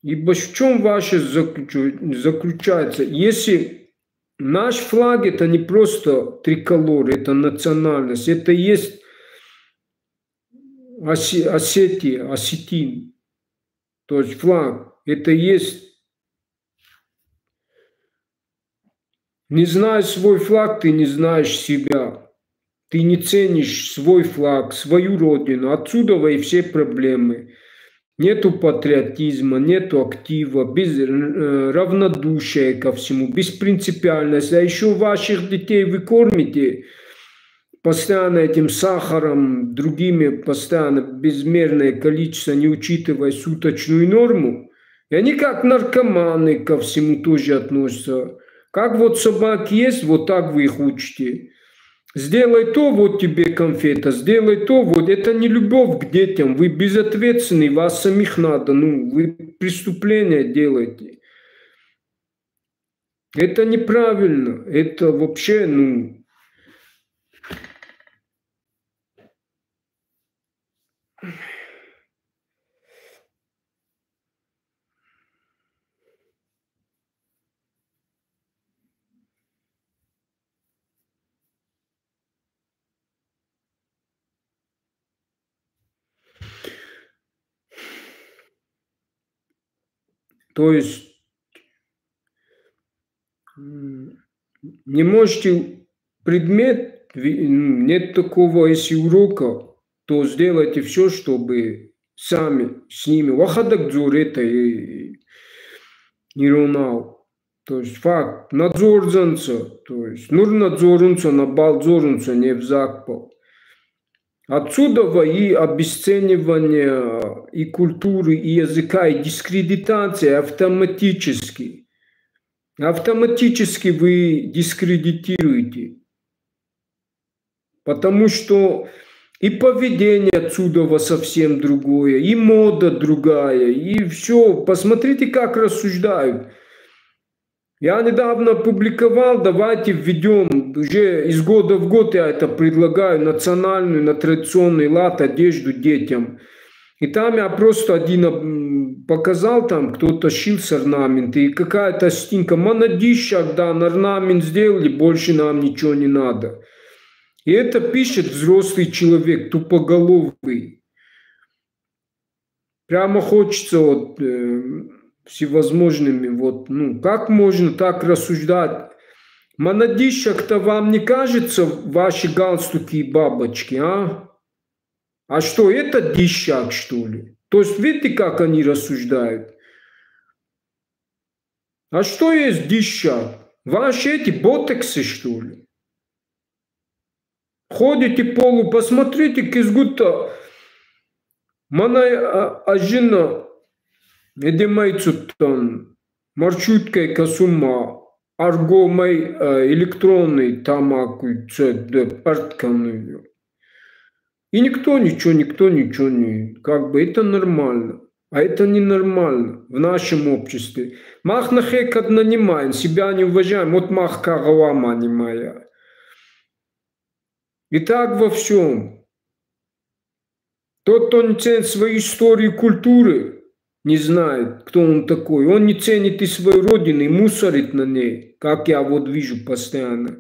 Ибо в чем ваше заключается? Если наш флаг это не просто триколор, это национальность, это есть Осетия, осетин. То есть флаг, это есть. Не зная свой флаг, ты не знаешь себя. Ты не ценишь свой флаг, свою родину. Отсюда и все проблемы. Нету патриотизма, нету актива, равнодушия ко всему, беспринципиальность. А еще ваших детей вы кормите постоянно этим сахаром, другими постоянно безмерное количество, не учитывая суточную норму. И они как наркоманы ко всему тоже относятся. Как вот собаки есть, вот так вы их учите. Сделай то, вот тебе конфета, сделай то, вот. Это не любовь к детям, вы безответственны, вас самих надо, вы преступления делаете. Это неправильно, это вообще, то есть не можете предмет, нет такого, если урока, то сделайте все, чтобы сами с ними. Вахадакдзур это и ронал. То есть факт. Надзорзанца, то есть нурнадзорунца, набалдзорунца не взакпал. Отсюда и обесценивание и культуры, и языка, и дискредитация автоматически. Автоматически вы дискредитируете. Потому что и поведение отсюда совсем другое, и мода другая, и все. Посмотрите, как рассуждают. Я недавно публиковал, давайте введем, уже из года в год я это предлагаю, национальную, на традиционный лад одежду детям. И там я просто один показал, там кто тащил с орнаменты, и какая-то стинка, монадищак, да, на орнамент сделали, больше нам ничего не надо. И это пишет взрослый человек, тупоголовый. Прямо хочется всевозможными, как можно так рассуждать? Монадищак-то вам не кажется ваши галстуки и бабочки, а? А что, это дищак, что ли? То есть видите, как они рассуждают? А что есть дищак? Ваши эти ботексы, что ли? Ходите посмотрите, кизгута, мана ажина, едемайцуттан, маршруткой касума, аргомай электронный тамакуй цед партканую. И никто ничего не, это нормально. А это ненормально в нашем обществе. Мах нахекат нанимаем, себя не уважаем, вот мах каравама немая. И так во всем. Тот, кто не ценит своей истории и культуры, не знает, кто он такой. Он не ценит и свою родину, и мусорит на ней, как я вот вижу постоянно.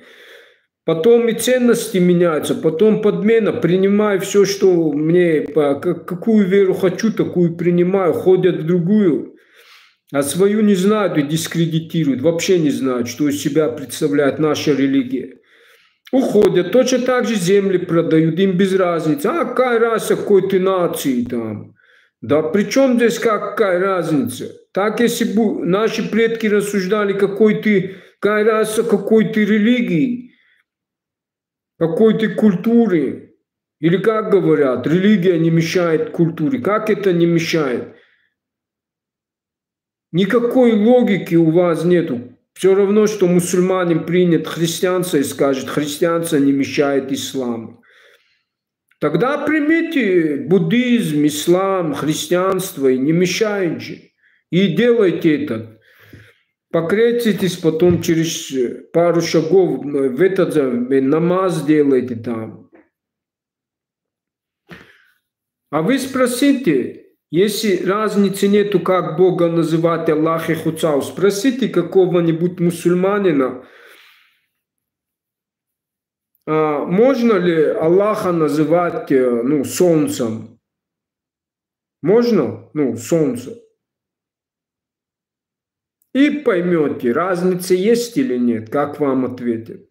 Потом и ценности меняются, потом подмена, принимаю все, что мне, какую веру хочу, такую принимаю, ходят в другую, а свою не знают и дискредитируют, вообще не знают, что из себя представляет наша религия. Уходят, точно так же земли продают, им без разницы. А какая разница, какой ты нации там? Да при чем здесь какая разница? Так если бы наши предки рассуждали, какая разница, какой ты религии, какой ты культуры. Или как говорят, религия не мешает культуре. Как это не мешает? Никакой логики у вас нету. Все равно, что мусульманин принят христианство и скажет, христианство не мешает исламу. Тогда примите буддизм, ислам, христианство и не мешает же. И делайте это. Покреститесь потом через пару шагов в этот намаз делайте там. А вы спросите, если разницы нету, как Бога называть Аллах и Хуцау, спросите какого-нибудь мусульманина, можно ли Аллаха называть солнцем? Можно? Солнце. И поймете, разница есть или нет, как вам ответят.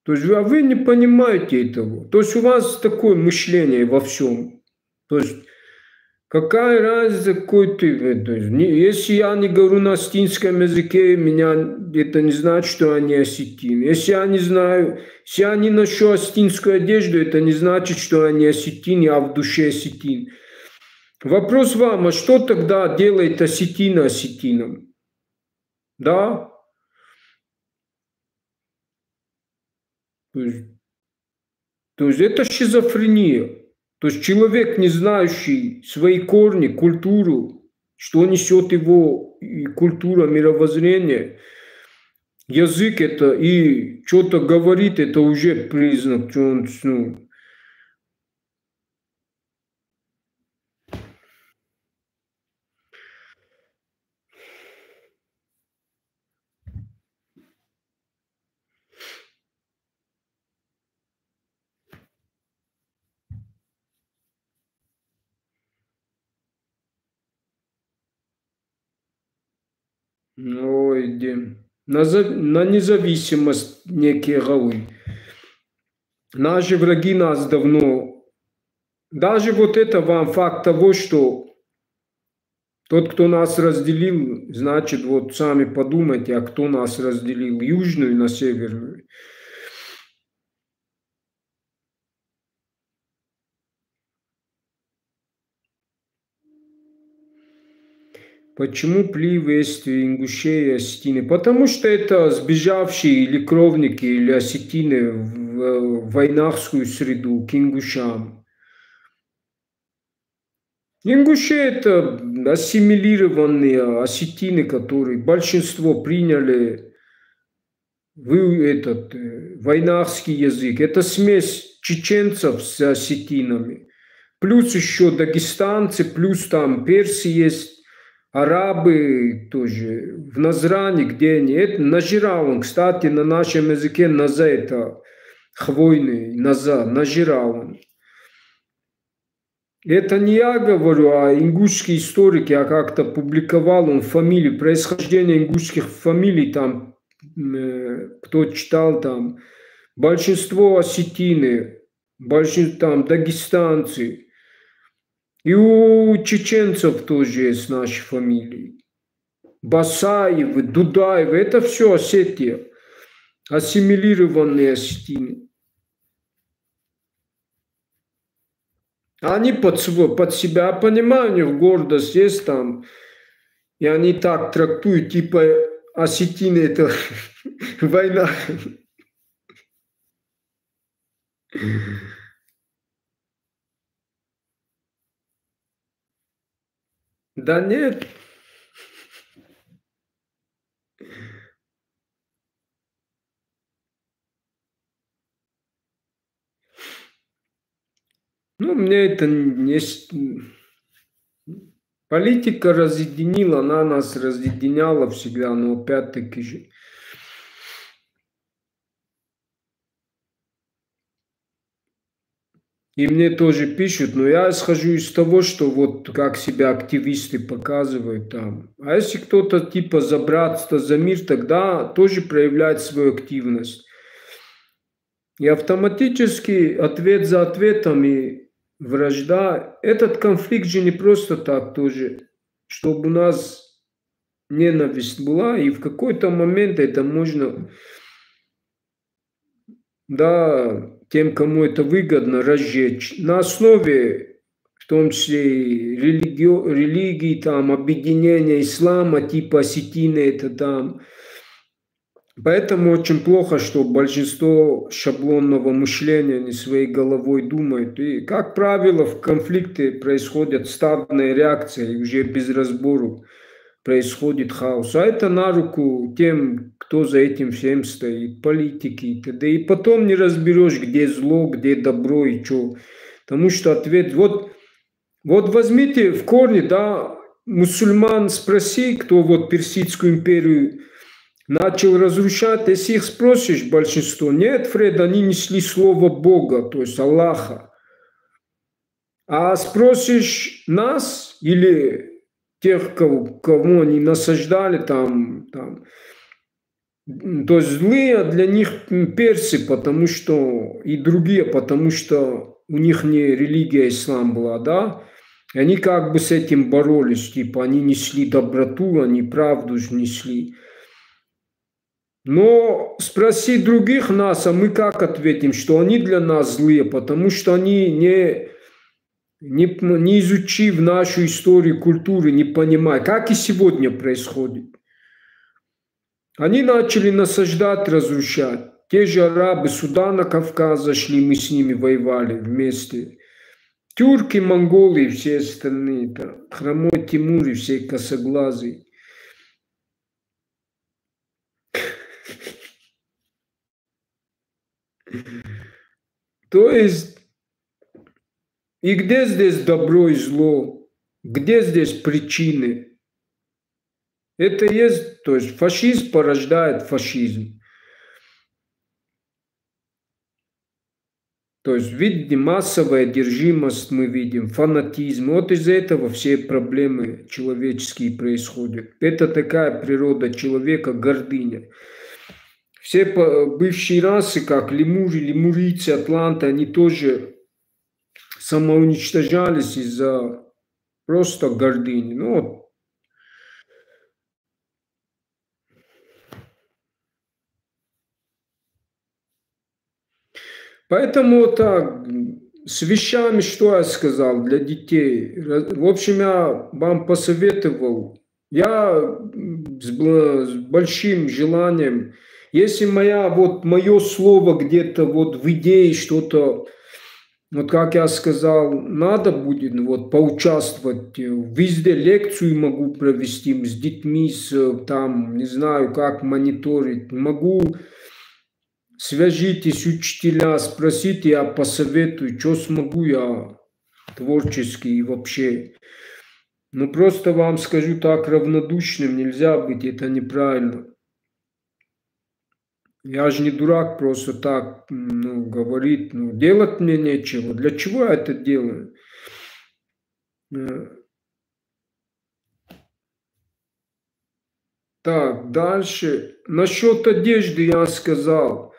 То есть вы не понимаете этого. То есть у вас такое мышление во всем. То есть какая разница, какой ты. То есть, если я не говорю на осетинском языке, меня это не значит, что я не осетин. Если я не знаю, если я не ношу осетинскую одежду, это не значит, что я не осетин, я в душе осетин. Вопрос вам, а что тогда делает осетина осетином? Да? То есть это шизофрения. То есть человек, не знающий свои корни, культуру, что несет его и культура, мировоззрение, язык это и что-то говорит, это уже признак, что он, ой, на независимость некие галуй. Наши враги нас давно. Даже вот это вам факт того, что тот, кто нас разделил, значит, вот сами подумайте, а кто нас разделил, южную на северную. Почему Пливы, Эствии, Ингушетии, Осетины? Потому что это сбежавшие или кровники, или осетины в войнахскую среду к ингушам. Ингуши – это ассимилированные осетины, которые большинство приняли войнахский язык. Это смесь чеченцев с осетинами. Плюс еще дагестанцы, плюс там персы есть, арабы тоже. В Назране, где они. Это Нажираун. Кстати, на нашем языке наза – это хвойный, наза, Нажираун. Это не я говорю, а ингушский историк, я как-то публиковал он фамилии, происхождение ингушских фамилий, там, кто читал, там, большинство осетины, большинство там дагестанцы, и у чеченцев тоже есть наши фамилии. Басаевы, Дудаевы, это все Осетия, ассимилированные осетины. Они под себя, понимаю, у них гордость есть там, и они так трактуют, типа осетины это война. Да нет. Мне это не. Политика разъединила, она нас разъединяла всегда, но опять-таки же. И мне тоже пишут, но я исхожу из того, что вот как себя активисты показывают там. А если кто-то типа за братство, за мир, тогда тоже проявляет свою активность. И автоматически ответ за ответом и вражда. Этот конфликт же не просто так тоже, чтобы у нас ненависть была, и в какой-то момент это можно, да, тем, кому это выгодно, разжечь. На основе том числе и религии, там, объединения ислама, типа осетины, это там. Поэтому очень плохо, что большинство шаблонного мышления не своей головой думает. И, как правило, в конфликте происходят стадные реакции, и уже без разбору происходит хаос. А это на руку тем, кто за этим всем стоит, политики и т.д. И потом не разберешь, где зло, где добро и что. Потому что ответ... Вот возьмите в корне, да, мусульман спроси, кто вот Персидскую империю начал разрушать, если их спросишь, большинство, нет, Фред, они несли слово Бога, то есть Аллаха. А спросишь нас или тех, кого они насаждали, там, то есть злые для них персы, потому что и другие, потому что у них не религия ислам была, да, и они как бы с этим боролись, типа они несли доброту, они правду несли. Но спроси других нас, а мы как ответим, что они для нас злые, потому что они не изучив нашу историю, культуру, не понимая, как и сегодня происходит. Они начали насаждать, разрушать. Те же арабы сюда на Кавказ зашли, мы с ними воевали вместе. Тюрки, монголы и все остальные, хромой Тимур и все косоглазые. То есть, и где здесь добро и зло? Где здесь причины? Это есть, то есть фашизм порождает фашизм. То есть, видите, массовая одержимость мы видим, фанатизм. Вот из-за этого все проблемы человеческие происходят. Это такая природа человека, гордыня. Все бывшие расы, как лемуры, лемурийцы, атланты, они тоже самоуничтожались из-за просто гордыни. Ну, поэтому так, с вещами, что я сказал для детей. В общем, я вам посоветовал. Я с большим желанием, если мое слово где-то вот в идее что-то, вот как я сказал, надо будет вот поучаствовать, везде лекцию могу провести с детьми, там, не знаю, как мониторить, могу. Свяжитесь, учителя, спросите, я посоветую, что смогу я творчески и вообще. Ну, просто вам скажу так, равнодушным нельзя быть, это неправильно. Я же не дурак просто так, говорит, делать мне нечего. Для чего я это делаю? Так, дальше. Насчет одежды я сказал.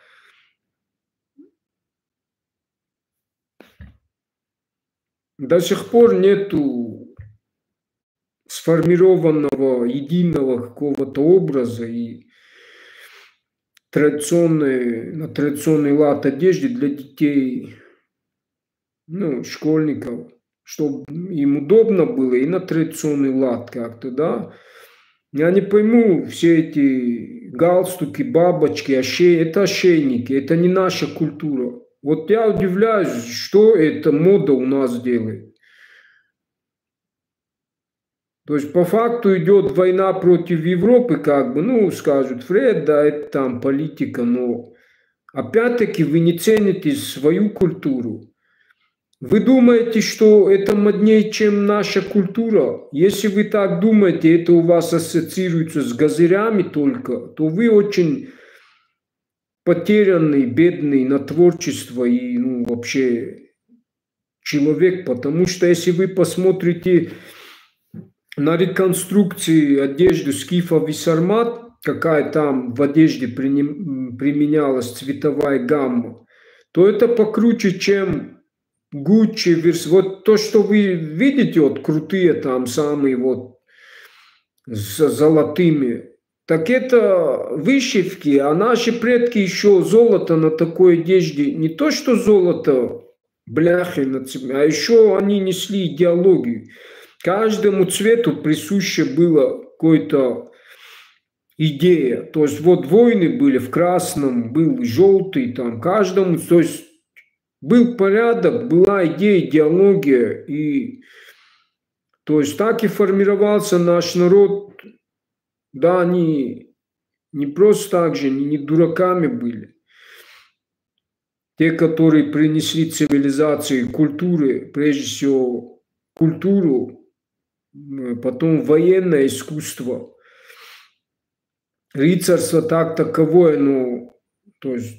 До сих пор нету сформированного единого какого-то образа и на традиционный лад одежды для детей, школьников, чтобы им удобно было и на традиционный лад как-то, да. Я не пойму все эти галстуки, бабочки, это ошейники, это не наша культура. Вот я удивляюсь, что эта мода у нас делает. То есть по факту идет война против Европы, как бы, скажут, Фред, да, это там политика, но опять-таки вы не цените свою культуру. Вы думаете, что это моднее, чем наша культура? Если вы так думаете, это у вас ассоциируется с газырями только, то вы очень потерянный, бедный на творчество и вообще человек, потому что если вы посмотрите на реконструкции одежды скифов и сармат, какая там в одежде применялась цветовая гамма, то это покруче, чем Гуччи, вот то, что вы видите, вот крутые там самые вот с золотыми, так это вышивки, а наши предки еще золото на такой одежде, не то что золото бляхи на цепи. А еще они несли идеологию. Каждому цвету присуще было какое-то идея. То есть вот войны были в красном, был желтый, там каждому, то есть был порядок, была идея, идеология, и то есть так и формировался наш народ. Да, они не просто так же, они не дураками были. Те, которые принесли цивилизации, культуры, прежде всего культуру, потом военное искусство, рыцарство так таковое, ну, то есть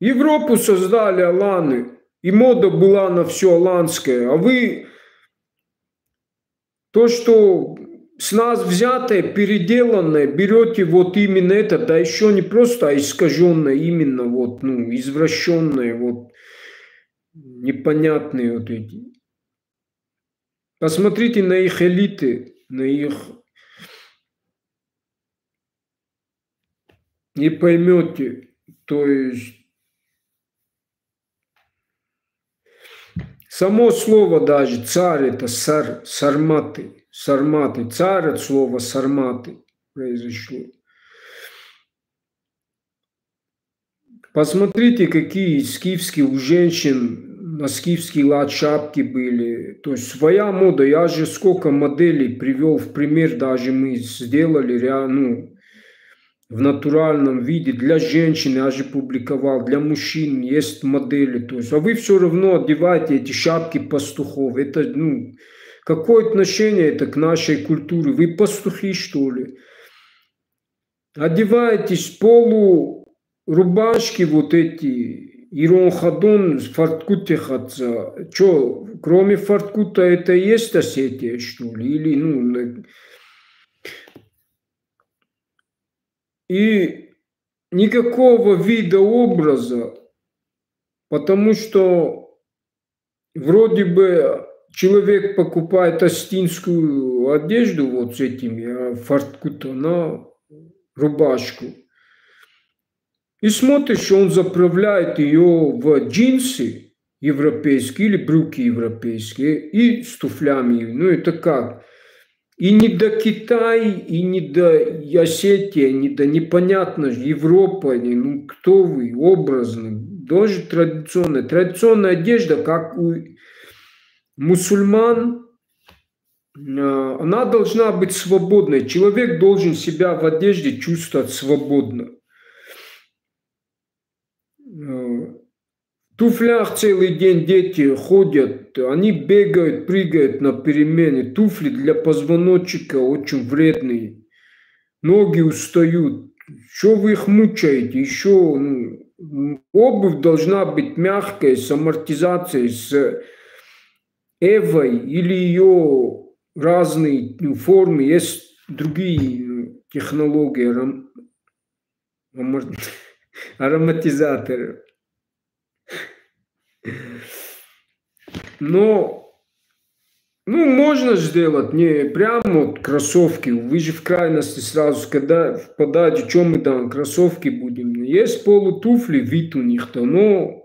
Европу создали аланы, и мода была на все аланское, а вы то, что с нас взятое, переделанное, берете вот именно это, да еще не просто искаженное, именно вот, ну, извращенное, вот, непонятные вот эти. Посмотрите на их элиты, на их... Не поймете, то есть... Само слово даже царь это сарматы, сарматы, царь от слова сарматы произошло. Посмотрите, какие скифские у женщин на скифский лад шапки были. То есть своя мода. Я же сколько моделей привел в пример, даже мы сделали ну, в натуральном виде для женщин, я же публиковал, для мужчин есть модели. То есть, а вы все равно одеваете эти шапки пастухов. Это, ну, какое отношение это к нашей культуре? Вы пастухи, что ли? Одеваетесь полурубашки вот эти, Ирон Хадон, фарткутехатся. Что, кроме фарткута это и есть Осетия, что ли? Или, ну, и никакого вида образа, потому что вроде бы человек покупает астинскую одежду вот с этими фарткута на рубашку. И смотришь, он заправляет ее в джинсы европейские или брюки европейские и с туфлями. Ну это как? И не до Китая, и не до Осетии, не до непонятно Европа, ну кто вы, образно, даже традиционная. Традиционная одежда, как у мусульман, она должна быть свободной. Человек должен себя в одежде чувствовать свободно. В туфлях целый день дети ходят, они бегают, прыгают на перемене. Туфли для позвоночника очень вредные. Ноги устают. Что вы их мучаете? Еще обувь должна быть мягкой, с амортизацией, с эвой или ее разные формы. Есть другие технологии ароматизаторы. Но можно сделать не прям вот кроссовки. Вы же в крайности сразу, когда впадаете, что мы там, кроссовки будем. Есть полутуфли, вид у них-то, но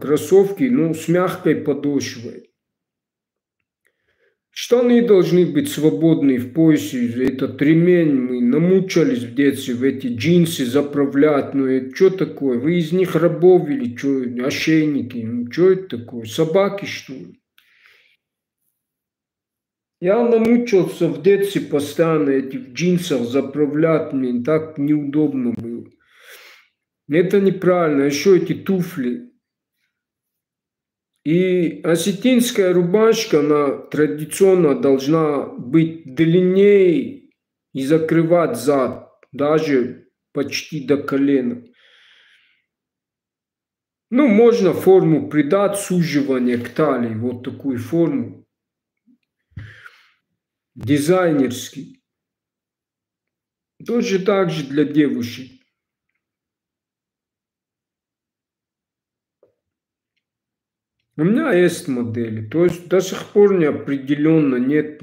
кроссовки, с мягкой подошвой. Штаны должны быть свободные в поясе. Этот ремень мы намучались в детстве в эти джинсы заправлять. Ну это что такое? Вы из них рабов или что? Ошейники? Ну что это такое? Собаки что ли? Я намучился в детстве постоянно эти в джинсах заправлять. Мне так неудобно было. Это неправильно. Еще эти туфли. И осетинская рубашка, она традиционно должна быть длиннее и закрывать зад, даже почти до колена. Можно форму придать, суживание к талии, вот такую форму. Дизайнерский. Тоже так же для девушек. У меня есть модели, то есть до сих пор неопределенно нет,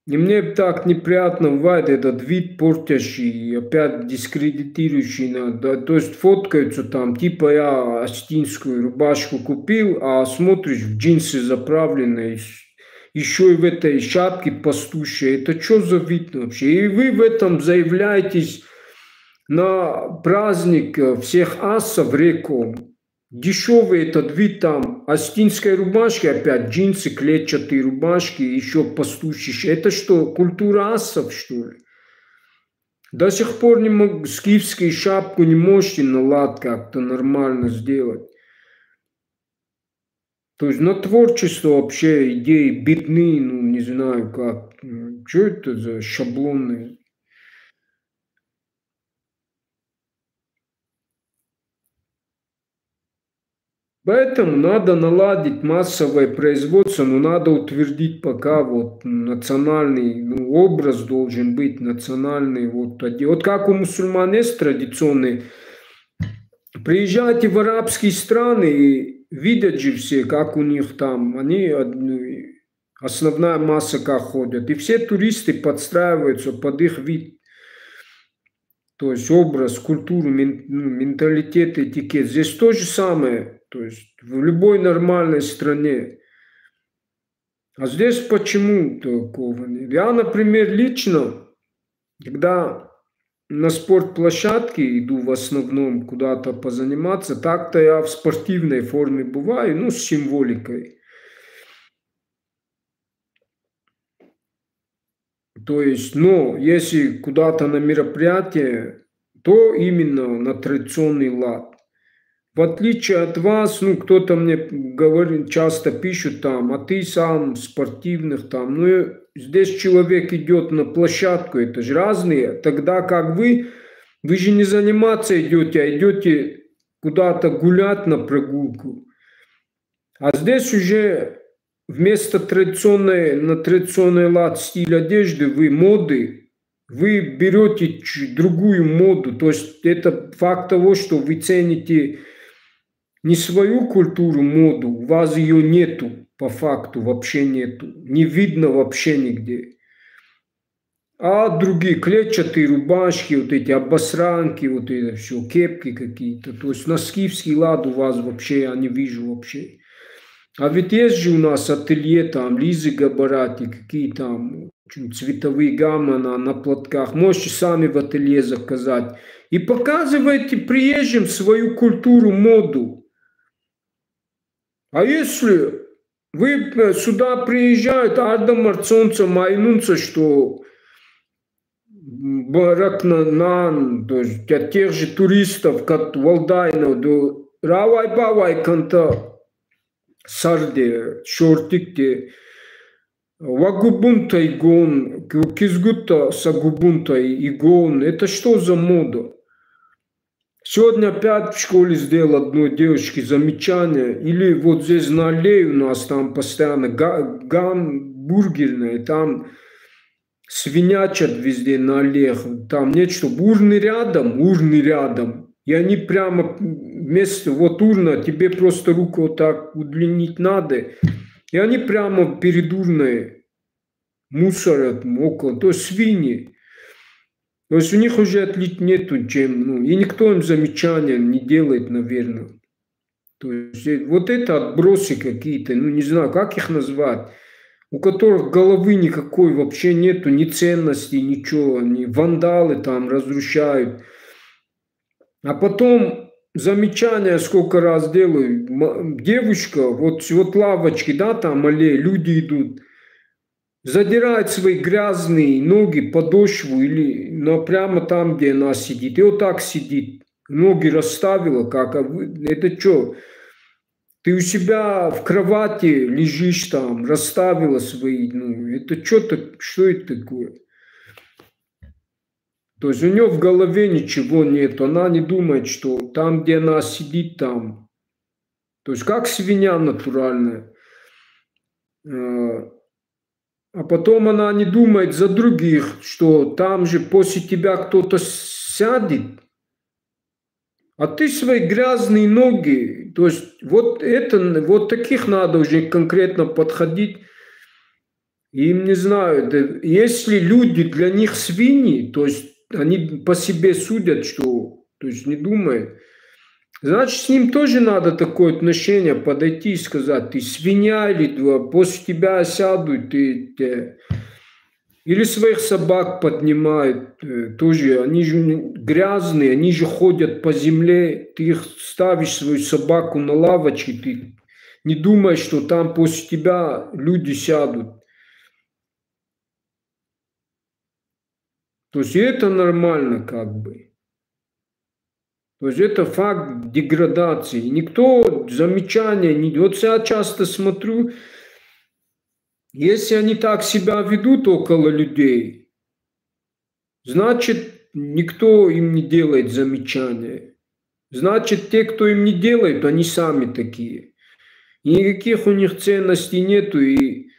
И мне так неприятно бывает этот вид портящий, опять дискредитирующий. Да, то есть фоткаются там, типа я астинскую рубашку купил, а смотришь в джинсы заправленные, еще и в этой шапке пастущей. Это что за вид вообще? И вы в этом заявляетесь на праздник всех асов реком. Дешевый этот вид там, астинской рубашки, опять джинсы, клетчатые рубашки, еще пастущие. Это что, культура асов, что ли? До сих пор не могу, скифскую шапку не можете на лад как-то нормально сделать. То есть на творчество вообще идеи бедны, ну не знаю как. Что это за шаблоны? Поэтому надо наладить массовое производство, но надо утвердить пока вот национальный образ должен быть национальный. Вот как у мусульман есть традиционный. Приезжайте в арабские страны и видят же все, как у них там. Основная масса как ходят. И все туристы подстраиваются под их вид. То есть образ, культуру, менталитет, этикет. Здесь то же самое. То есть в любой нормальной стране. А здесь почему такого нет? Я, например, лично, когда на спортплощадке иду в основном куда-то позаниматься, так-то я в спортивной форме бываю, ну, с символикой. То есть, но если куда-то на мероприятие, то именно на традиционный лад. В отличие от вас, ну, кто-то мне говорит, часто пишут там, а ты сам спортивных там, ну, здесь человек идет на площадку, это же разные, тогда как вы же не заниматься идете, а идете куда-то гулять на прогулку. А здесь уже вместо на традиционный лад стиль одежды, вы берете другую моду. То есть это факт того, что вы цените не свою культуру, моду, у вас ее нету, по факту вообще нету. Не видно вообще нигде. А другие клетчатые рубашки, вот эти обосранки, вот это все, кепки какие-то. То есть на скифский лад у вас вообще я не вижу вообще. А ведь есть же у нас ателье там, Лизы Габарати, какие там цветовые гаммы на платках. Можете сами в ателье заказать. И показывайте приезжим свою культуру, моду. А если вы сюда приезжают, Ардам Арцонца, Майнунца, что Баракнан, то есть от тех же туристов, как Валдайна, до Равай-Бавай, Канта, Сарде, Шортикте, Вагубунта Игон, Кизгута Сагубунта Игон, это что за мода? Сегодня опять в школе сделал одной девочке замечание, или вот здесь на аллее у нас там постоянно гамбургерная, там свинячат везде на аллеях, там нет, чтобы урны рядом, и они прямо вместо, вот урна, тебе просто руку вот так удлинить надо, и они прямо перед урной мусорят около, то есть свиньи. То есть у них уже нету чем, ну, и никто им замечания не делает, наверное. То есть вот это отбросы какие-то, ну не знаю, как их назвать, у которых головы никакой вообще нету, ни ценностей, ничего, они вандалы там разрушают. А потом замечания сколько раз делаю, девушка, вот лавочки, да, там аллея, люди идут, задирает свои грязные ноги, подошву или прямо там, где она сидит. И вот так сидит. Ноги расставила, как, это что? Ты у себя в кровати лежишь там, расставила свои, это что это такое? То есть у нее в голове ничего нет, она не думает, что там, где она сидит, там. То есть как свинья натуральная. А потом она не думает за других, что там же после тебя кто-то сядет, а ты свои грязные ноги, то есть вот таких надо уже конкретно подходить Им не знаю, если люди для них свиньи, то есть они по себе судят, что, то есть не думают, значит, с ним тоже надо такое отношение подойти и сказать, ты свинья или после тебя сядут, или своих собак поднимают, тоже, они же грязные, они же ходят по земле, ты их ставишь, свою собаку на лавочке, ты не думаешь, что там после тебя люди сядут. То есть это нормально как бы. То есть это факт деградации. Никто замечания не... Вот я часто смотрю, если они так себя ведут около людей, значит, никто им не делает замечания. Значит, те, кто им не делает, они сами такие. И никаких у них ценностей нету. И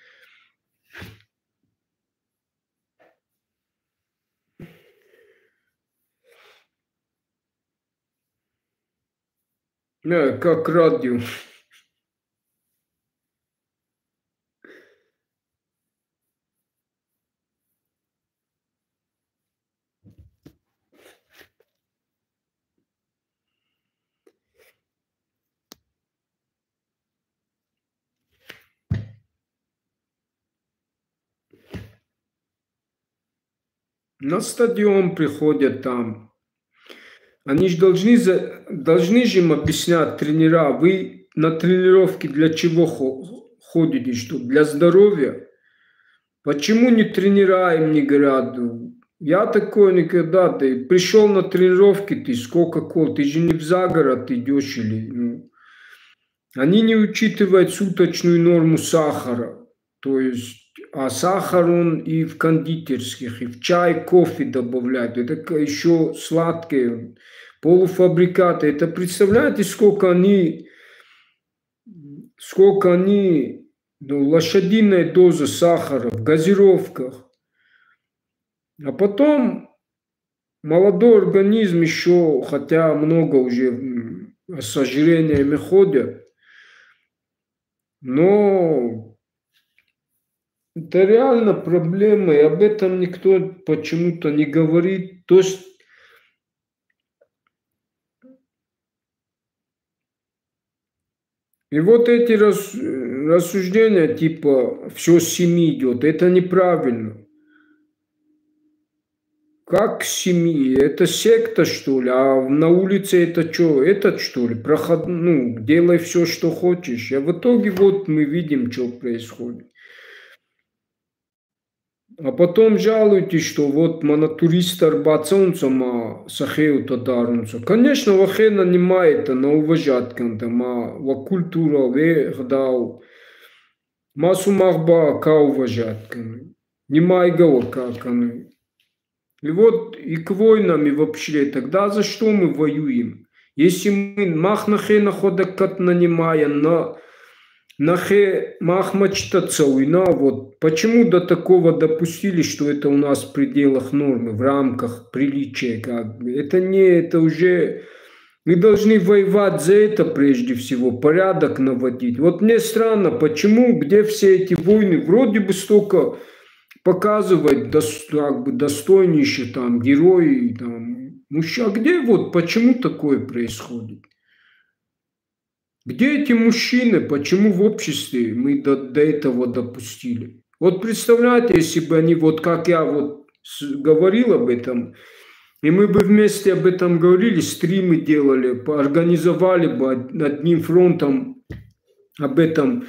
как радио. На стадион приходят там. Они же должны же им объяснять тренера, вы на тренировки для чего ходите, что для здоровья? Почему не тренера им не говорят? Я такой никогда, ты пришел на тренировки, ты сколько кол, ты же не в загород идешь или, они не учитывают суточную норму сахара, то есть, а сахар он и в кондитерских, и в чай, кофе добавляют, это еще сладкие, полуфабрикаты, это представляете, сколько они, лошадиная доза сахара в газировках, а потом молодой организм еще, хотя много уже с ожирениями ходят, но это реально проблема, и об этом никто почему-то не говорит. То есть, и вот эти рассуждения, типа, все с семьи идет, это неправильно. Как с семьи? Это секта, что ли? А на улице это что? Этот, что ли? Делай все, что хочешь. А в итоге вот мы видим, что происходит. А потом жалуетесь, что вот монотуристар бацонцома сахеута дарунца. Конечно, вахена не маета на уважат кантама, ва культура вехдау. Масу махба ка уважат каны. Не майгава как они. И вот и к войнам, и вообще, тогда за что мы воюем? Если мы махнахе находок кат нанимаем, нахе махмачтаться уйна, вот почему до такого допустили, что это у нас в пределах нормы, в рамках приличия, как бы. Это не, это уже мы должны воевать за это прежде всего, порядок наводить. Вот мне странно, почему, где все эти войны, вроде бы столько показывать как бы достойнейшие там герои, там, а где вот, почему такое происходит? Где эти мужчины? Почему в обществе мы до этого допустили? Вот представляете, если бы они, вот как я вот говорил об этом, и мы бы вместе об этом говорили, стримы делали, организовали бы одним фронтом об этом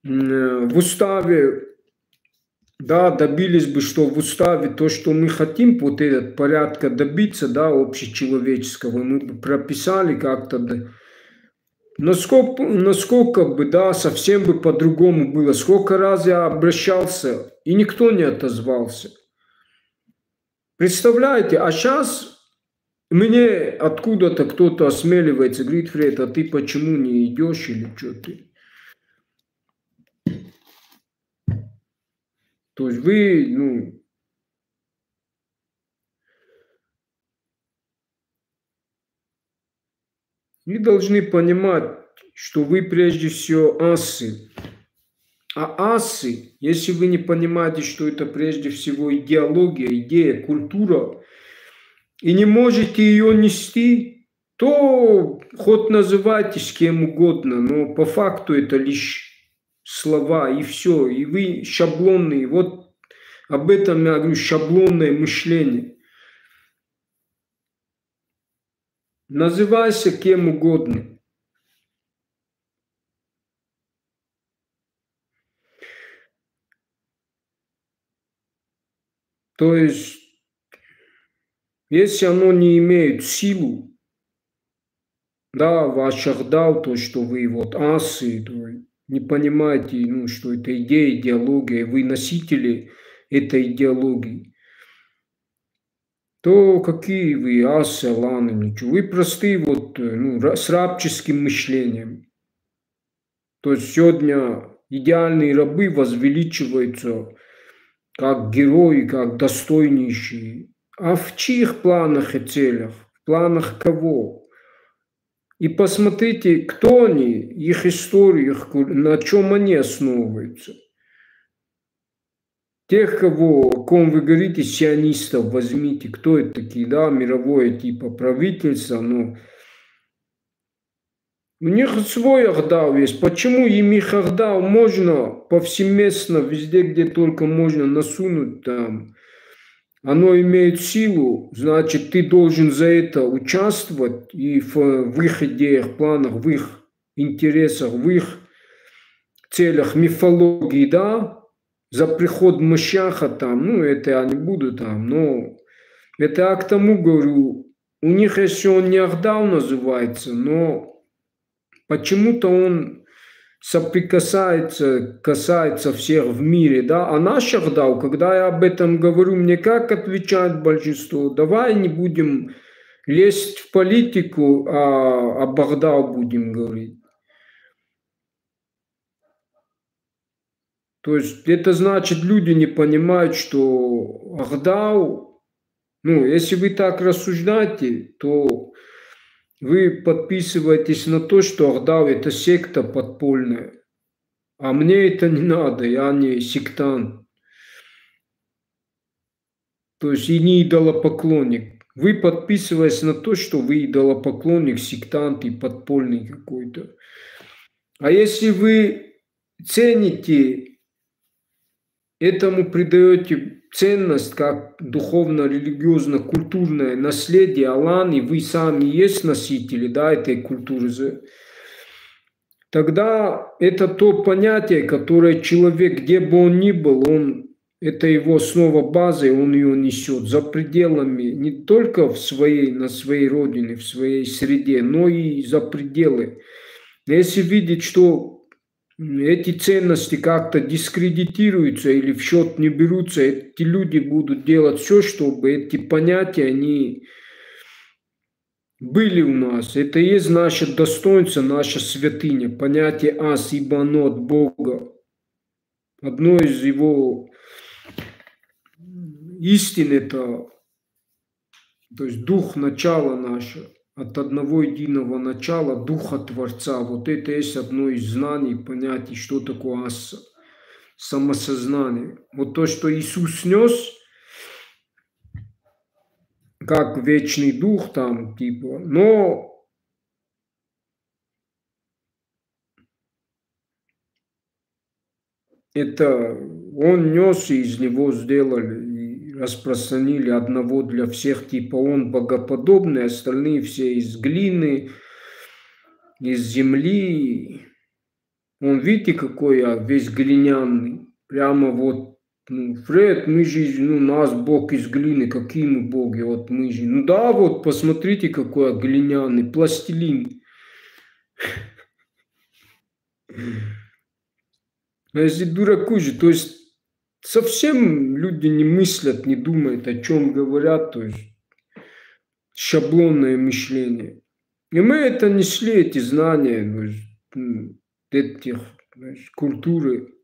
в уставе, да, добились бы, что в уставе то, что мы хотим, вот этот порядка добиться, да, общечеловеческого, мы бы прописали как-то, да. Насколько бы, да, совсем бы по-другому было. Сколько раз я обращался, и никто не отозвался. Представляете, а сейчас мне откуда-то кто-то осмеливается, говорит, Фред, а ты почему не идешь или что ты? То есть вы, вы должны понимать, что вы прежде всего асы. А асы, если вы не понимаете, что это прежде всего идеология, идея, культура, и не можете ее нести, то хоть называйтесь кем угодно, но по факту это лишь слова и все, и вы шаблонные. Вот об этом я говорю, шаблонное мышление. Называйся кем угодно. То есть, если оно не имеет силу, да, ваш Ахдау, то, что вы вот асы, то не понимаете, ну, что это идея, идеология, вы носители этой идеологии, то какие вы асы, аланы, ничего. Вы простые вот, ну, с рабческим мышлением. То есть сегодня идеальные рабы возвеличиваются как герои, как достойнейшие. А в чьих планах и целях? В планах кого? И посмотрите, кто они, их историю, на чем они основываются. Тех, о ком вы говорите, сионистов возьмите, кто это такие, да, мировое типа правительство, но у них свой Ахдау есть. Почему им их Ахдау можно повсеместно, везде, где только можно насунуть там, оно имеет силу, значит, ты должен за это участвовать и в их идеях, планах, в их интересах, в их целях мифологии, да, за приход Машаха там, ну, это я не буду там, но это я к тому говорю, у них еще он не Ахдау называется, но почему-то он соприкасается, касается всех в мире, да, а наш Ахдау, когда я об этом говорю, мне как отвечает большинство, давай не будем лезть в политику, а об Ахдау будем говорить. То есть это значит, люди не понимают, что Ахдау, ну, если вы так рассуждаете, то вы подписываетесь на то, что Ахдау это секта подпольная. А мне это не надо, я не сектант. То есть и не идолопоклонник. Вы подписываясь на то, что вы идолопоклонник, сектант и подпольный какой-то. А если вы цените, этому придаете ценность как духовно-религиозно-культурное наследие Аллан, и вы сами есть носители, да, этой культуры, тогда это то понятие, которое человек, где бы он ни был, это его основа базы, он ее несет за пределами, не только на своей родине, в своей среде, но и за пределы. Если видеть, что эти ценности как-то дискредитируются или в счет не берутся, эти люди будут делать все, чтобы эти понятия, они были у нас. Это и есть наше достоинство, наша святыня, понятие ас, ибо оно от Бога. Одно из его истин это, то есть дух начала наше, от одного единого начала, духа Творца. Вот это есть одно из знаний, понятий, что такое аса, самосознание. Вот то, что Иисус нес, как вечный дух там, типа, но это он нес, и из него сделали, и распространили одного для всех, типа он богоподобный, остальные все из глины, из земли. Он, видите, какой я весь глиняный. Прямо вот, ну, Фред, мы же, ну, нас Бог из глины, какие мы боги, вот мы же. Ну да, вот, посмотрите, какой я глиняный, пластилин. А если дураку же, то есть совсем люди не мыслят, не думают, о чем говорят, то есть шаблонное мышление. И мы это несли, эти знания, то есть, этих, знаешь, культуры.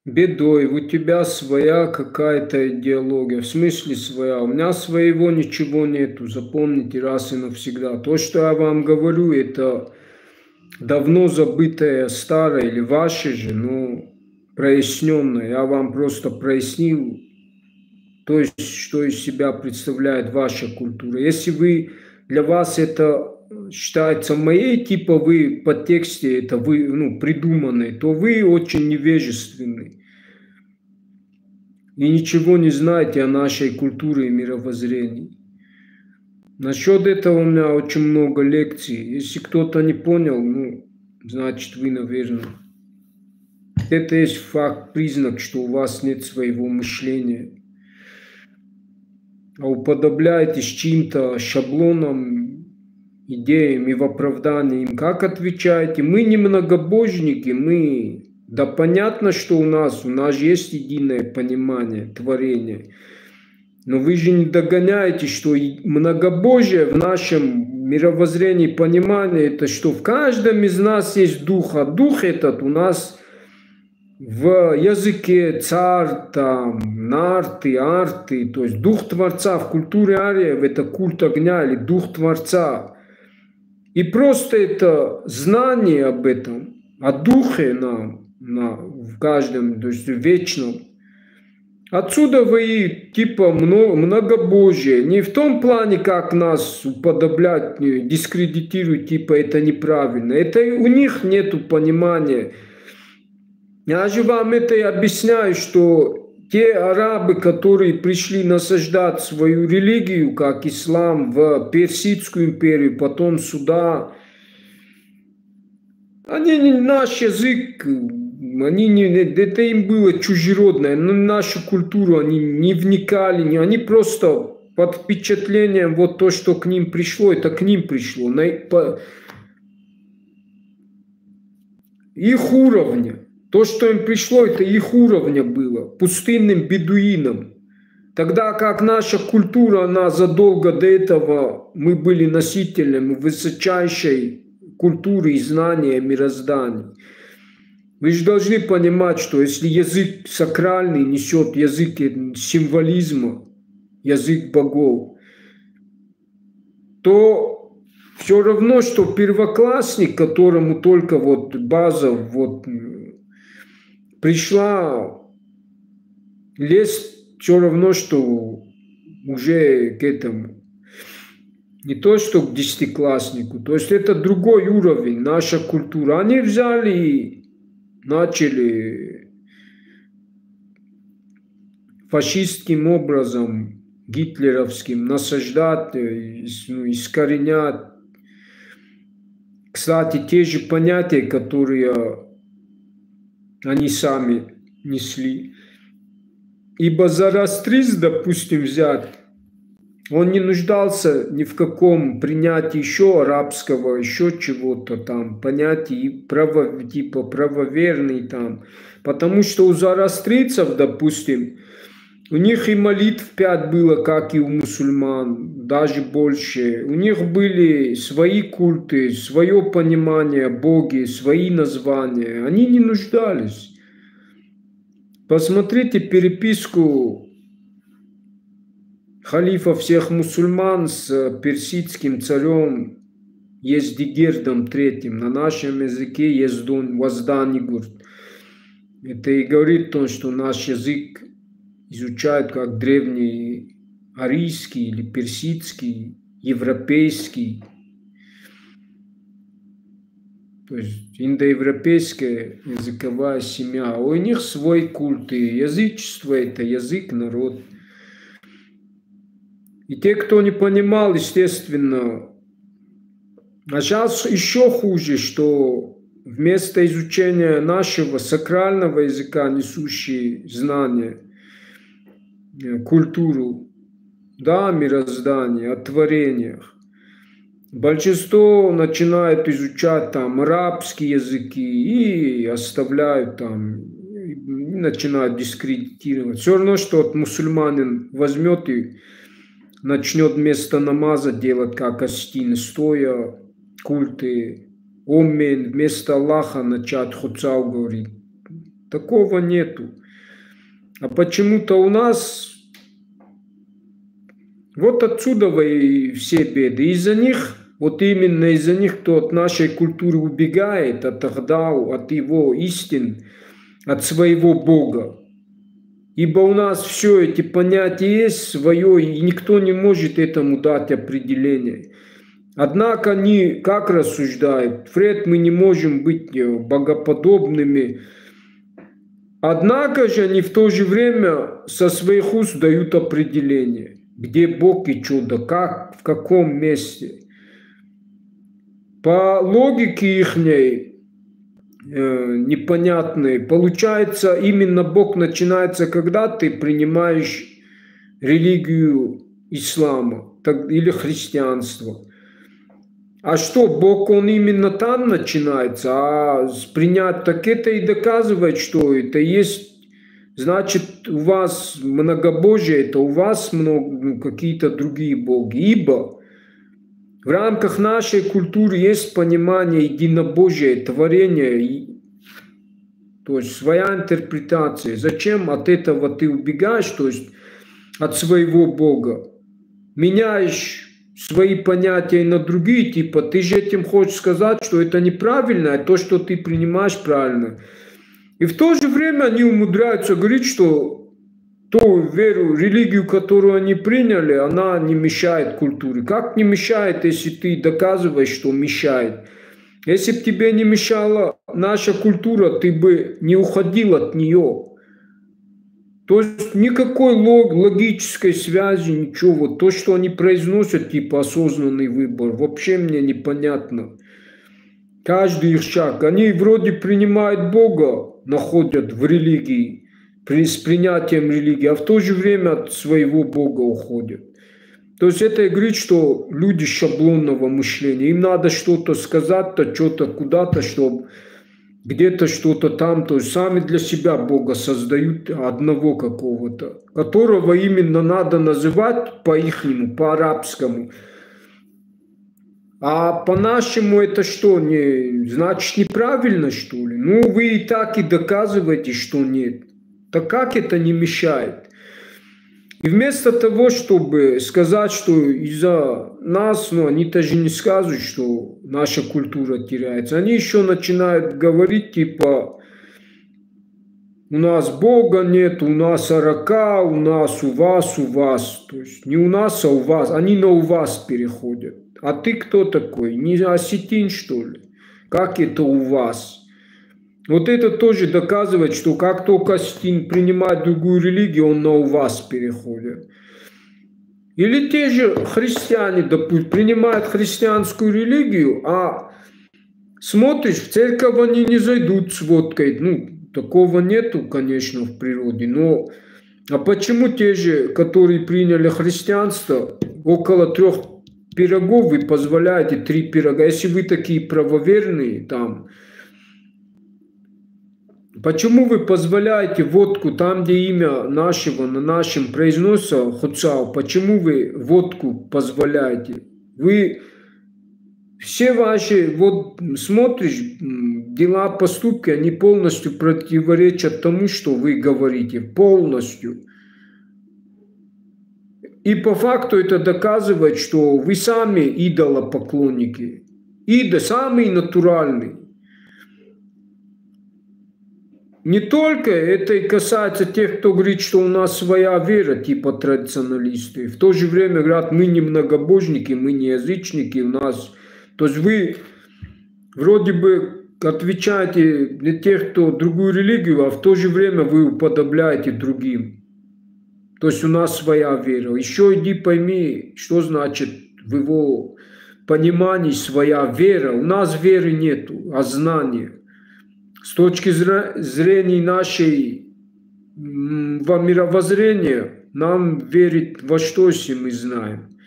бедой, у тебя своя какая-то идеология, в смысле своя, у меня своего ничего нету, запомните раз и навсегда. То, что я вам говорю, это давно забытое старое или ваше же, но проясненное. Я вам просто прояснил, то есть, что из себя представляет ваша культура. Если вы, для вас это считается моей, типа вы по тексте, это вы, ну, придуманный, то вы очень невежественный и ничего не знаете о нашей культуре и мировоззрении. Насчет этого у меня очень много лекций. Если кто-то не понял, ну, значит вы, наверное, это есть факт, признак, что у вас нет своего мышления. А уподобляетесь чьим-то шаблонам, идеям и в оправдании им. Как отвечаете? Мы не многобожники, мы... Да понятно, что у нас есть единое понимание творения. Но вы же не догоняете, что многобожие в нашем мировоззрении, понимании, это что в каждом из нас есть дух, а дух этот у нас в языке царь, там, нарты, арты, то есть дух Творца в культуре ариев, это культ огня или дух Творца. И просто это знание об этом, о духе в каждом, то есть в вечном. Отсюда вы типа многобожие. Не в том плане, как нас уподоблять, дискредитируют, типа это неправильно. Это у них нету понимания. Я же вам это и объясняю, что те арабы, которые пришли насаждать свою религию, как ислам, в Персидскую империю, потом сюда, они не наш язык, это им было чужеродное, но нашу культуру они не вникали, они просто под впечатлением вот то, что к ним пришло, это к ним пришло, на их уровня. То, что им пришло, это их уровня было, пустынным бедуинам. Тогда как наша культура, она задолго до этого, мы были носителями высочайшей культуры и знания мироздания. Вы же должны понимать, что если язык сакральный несет язык символизма, язык богов, то все равно, что первоклассник, которому только вот база вот пришла, лезть все равно, что уже к этому. Не то, что к десятикласснику. То есть это другой уровень, наша культура. Они взяли и начали фашистским образом, гитлеровским, насаждать, искоренять. Кстати, те же понятия, которые они сами несли. Ибо Зороастризм, допустим, взять, он не нуждался ни в каком принятии еще арабского, еще чего-то там, понятий, типа правоверный там. Потому что у зороастрийцев, допустим, у них и молитв 5 было, как и у мусульман, даже больше. У них были свои культы, свое понимание боги, свои названия. Они не нуждались. Посмотрите переписку халифа всех мусульман с персидским царем Ездигердом III. На нашем языке Возданигурд. Это и говорит то, что наш язык изучают как древний арийский или персидский, европейский. То есть индоевропейская языковая семья. У них свой культ. И язычество – это язык, народ. И те, кто не понимал, естественно. А сейчас еще хуже, что вместо изучения нашего сакрального языка, несущие знания, культуру, да, мироздание, о творениях, большинство начинает изучать там арабские языки и оставляют там, и начинают дискредитировать. Все равно, что от мусульманин возьмет и начнет вместо намаза делать как астины, стоя, культы, оммен, вместо Аллаха начать хуцау говорить. Такого нету. А почему-то у нас вот отсюда и все беды. Из-за них, вот именно из-за них, кто от нашей культуры убегает, от Ахдау, от его истин, от своего Бога. Ибо у нас все эти понятия есть свое, и никто не может этому дать определение. Однако они как рассуждают? Фред, мы не можем быть богоподобными. Однако же они в то же время со своих уст дают определение, где Бог и чудо, как, в каком месте. По логике ихней непонятной, получается, именно Бог начинается, когда ты принимаешь религию ислама или христианства. А что, Бог, он именно там начинается, а принять так это и доказывает, что это есть, значит, у вас многобожие, это у вас какие-то другие боги. Ибо в рамках нашей культуры есть понимание единобожия, творения, то есть своя интерпретация. Зачем от этого ты убегаешь, то есть от своего Бога, меняешь свои понятия на другие, типа, ты же этим хочешь сказать, что это неправильно, а то, что ты принимаешь, правильно. И в то же время они умудряются говорить, что ту веру, религию, которую они приняли, она не мешает культуре. Как не мешает, если ты доказываешь, что мешает? Если бы тебе не мешала наша культура, ты бы не уходил от нее. То есть никакой логической связи, ничего. Вот то, что они произносят, типа осознанный выбор, вообще мне непонятно. Каждый их шаг. Они вроде принимают Бога, находят в религии, с принятием религии, а в то же время от своего Бога уходят. То есть это и говорит, что люди шаблонного мышления. Им надо что-то сказать-то, что-то куда-то, чтобы где-то что-то там, то есть сами для себя Бога создают одного какого-то, которого именно надо называть по-ихнему, по-арабскому. А по-нашему это что, не, значит неправильно, что ли? Ну, вы и так и доказываете, что нет. Так как это не мешает? И вместо того, чтобы сказать, что из-за нас, ну, они даже не сказывают, что наша культура теряется, они еще начинают говорить, типа, у нас Бога нет, у нас арака, у нас, у вас. То есть не у нас, а у вас. Они на у вас переходят. А ты кто такой? Не осетин, что ли? Как это у вас? Вот это тоже доказывает, что как только осетин принимает другую религию, он на у вас переходит. Или те же христиане, допустим, принимают христианскую религию, а смотришь, в церковь они не зайдут с водкой. Ну, такого нету, конечно, в природе. Но а почему те же, которые приняли христианство, около 3 пирогов вы позволяете 3 пирога? Если вы такие правоверные там, почему вы позволяете водку там, где имя нашего на нашем произносится Хуцау? Почему вы водку позволяете? Вы все ваши, вот смотришь, дела, поступки, они полностью противоречат тому, что вы говорите. Полностью. И по факту это доказывает, что вы сами идолопоклонники. Самый натуральный. Не только это и касается тех, кто говорит, что у нас своя вера, типа традиционалисты. В то же время говорят, мы не многобожники, мы не язычники, у нас... То есть вы вроде бы отвечаете для тех, кто другую религию, а в то же время вы уподобляете другим. То есть у нас своя вера. Еще иди пойми, что значит в его понимании своя вера. У нас веры нету, а знания. С точки зрения нашей мировоззрения, нам верить во что, если мы знаем.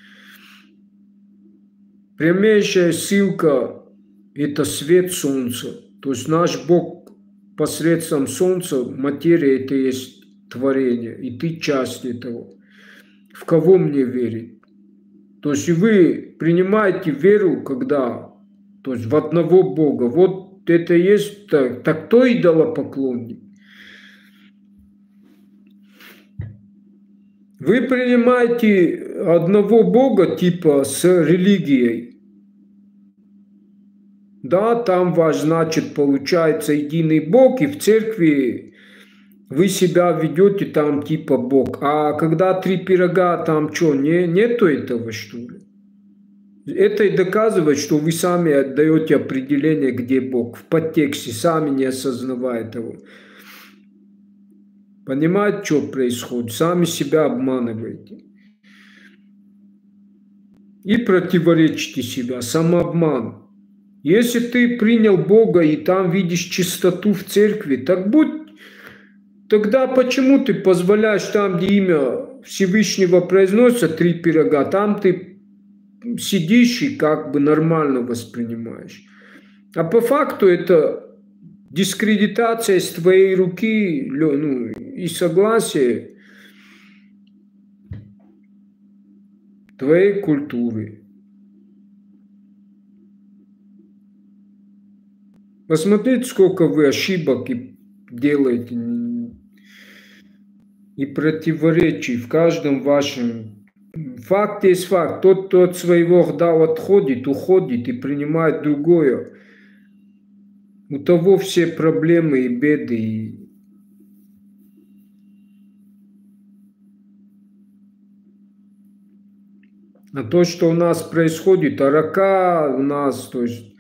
Прямейшая ссылка – это свет солнца. То есть наш Бог посредством солнца, материя – это есть творение, и ты часть этого. В кого мне верить? То есть и вы принимаете веру, когда, то есть в одного Бога. Вот это есть, так кто идолопоклонник? Вы принимаете одного Бога типа с религией. Да, там ваш, значит, получается единый Бог, и в церкви вы себя ведете там типа Бог. А когда три пирога, там что, нету этого, что ли? Это и доказывает, что вы сами отдаете определение, где Бог. В подтексте, сами не осознавая этого. Понимаете, что происходит? Сами себя обманываете. И противоречите себя. Самообман. Если ты принял Бога и там видишь чистоту в церкви, так будь. Тогда почему ты позволяешь там, где имя Всевышнего произносится, три пирога, там ты сидишь и как бы нормально воспринимаешь. А по факту это дискредитация с твоей руки, ну, и согласие твоей культуры. Посмотрите, сколько вы ошибок делаете и противоречий в каждом вашем. Факт есть факт. Тот, кто от своего отходит, уходит и принимает другое. У того все проблемы и беды. А то, что у нас происходит, арака у нас, то есть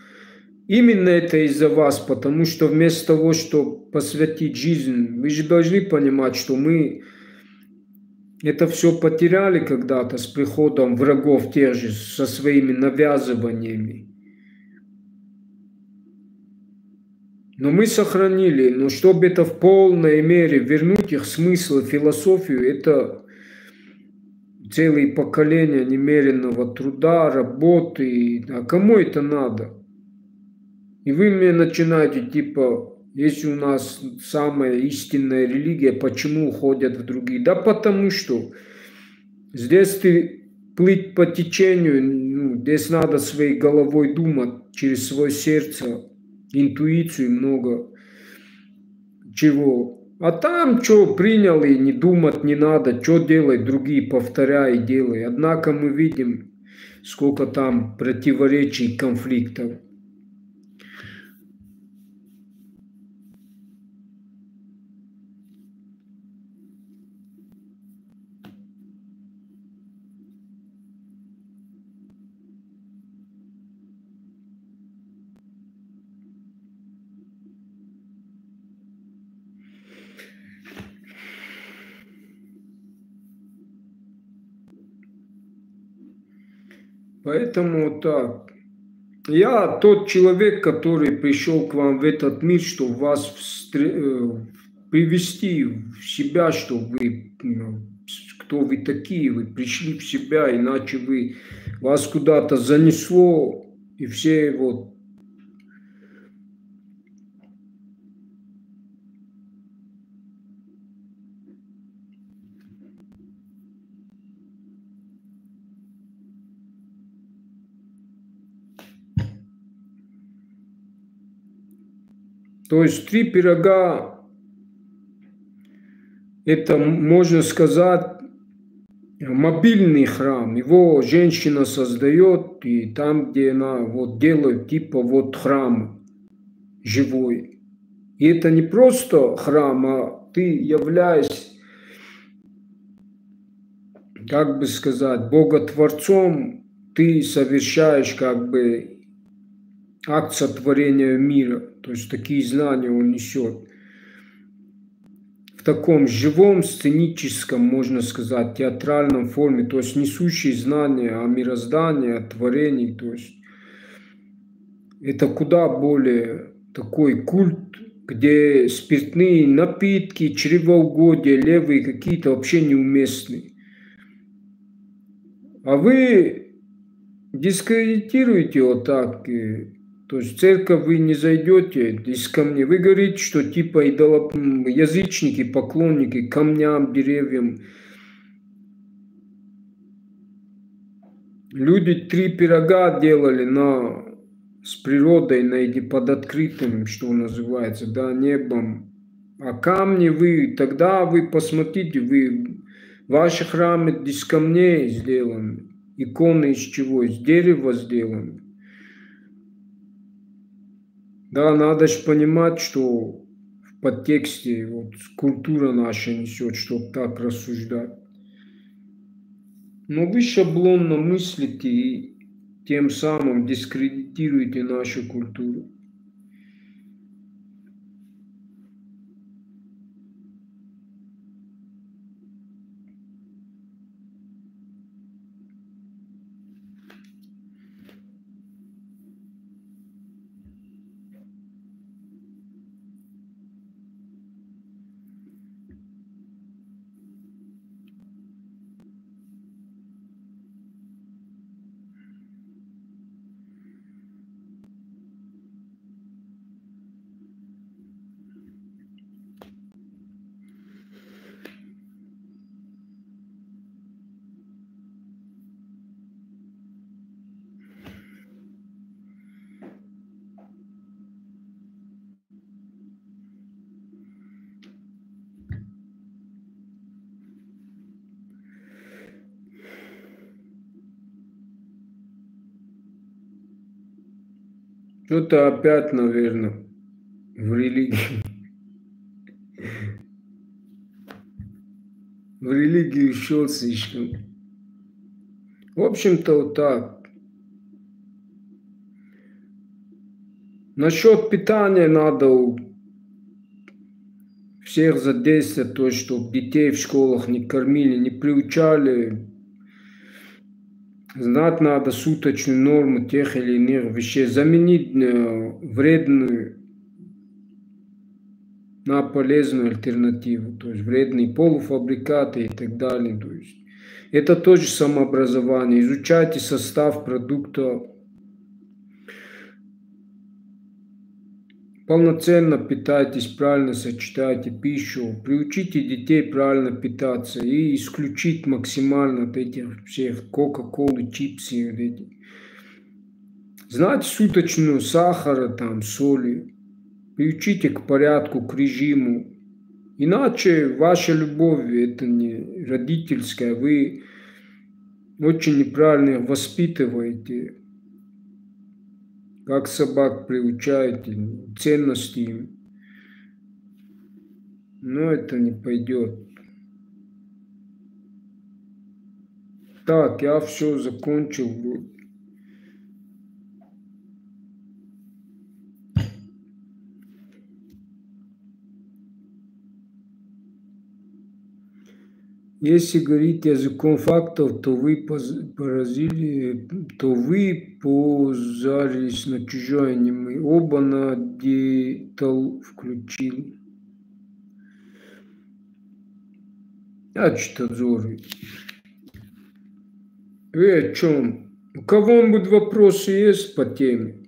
именно это из-за вас, потому что вместо того, чтобы посвятить жизнь, вы же должны понимать, что мы это все потеряли когда-то с приходом врагов тех же, со своими навязываниями. Но мы сохранили, но чтобы это в полной мере вернуть их смысл, философию, это целые поколения немеренного труда, работы. А кому это надо? И вы мне начинаете, типа, если у нас самая истинная религия, почему уходят в другие? Да потому что здесь ты плыть по течению, ну, здесь надо своей головой думать, через свое сердце, интуицию много чего. А там что принял и не думать не надо, что делать, другие повторяй и делай. Однако мы видим, сколько там противоречий, конфликтов. Поэтому так. Я тот человек, который пришел к вам в этот мир, чтобы вас привести в себя, чтобы вы, кто вы такие, вы пришли в себя, иначе вас куда-то занесло, и все вот. То есть три пирога, это, можно сказать, мобильный храм. Его женщина создает, и там, где она вот делает типа вот храм живой. И это не просто храм, а ты являешься, как бы сказать, боготворцом, ты совершаешь как бы акт сотворения мира. То есть такие знания он несет. В таком живом, сценическом, можно сказать, театральном форме. То есть несущие знания о мироздании, о творении. То есть это куда более такой культ, где спиртные напитки, чревоугодия, левые какие-то вообще неуместны. А вы дискредитируете вот так. То есть в церковь вы не зайдете, здесь ко мне. Вы говорите, что типа язычники, поклонники камням, деревьям. Люди три пирога делали с природой, под открытым, что называется, да, небом. А камни тогда вы посмотрите, вы Ваши храмы из камней сделаны, иконы из чего? Из дерева сделаны. Да, надо же понимать, что в подтексте вот культура наша несет, чтобы так рассуждать. Но вы шаблонно мыслите и тем самым дискредитируете нашу культуру. Что-то опять, наверное, в религии. В религию еще слишком. В общем-то, вот так. Насчет питания надо всех задействовать, то, чтобы детей в школах не кормили, не приучали. Знать надо суточную норму тех или иных вещей, заменить вредную на полезную альтернативу, то есть вредные полуфабрикаты и так далее. То есть это тоже самообразование. Изучайте состав продукта, полноценно питайтесь, правильно сочетайте пищу, приучите детей правильно питаться и исключить максимально от этих всех кока-колы, чипсы. Вот эти. Знать суточную сахара, там, соли, приучите к порядку, к режиму. Иначе ваша любовь, это не родительская, вы очень неправильно воспитываете, как собак приучаете, ценности им. Но это не пойдет. Так, я все закончил. Если говорить языком фактов, то вы поразили, то вы позарились на чужое аниме. Оба на детал включили. А что Зоры? Вы о чем? У кого-нибудь вопросы есть по теме?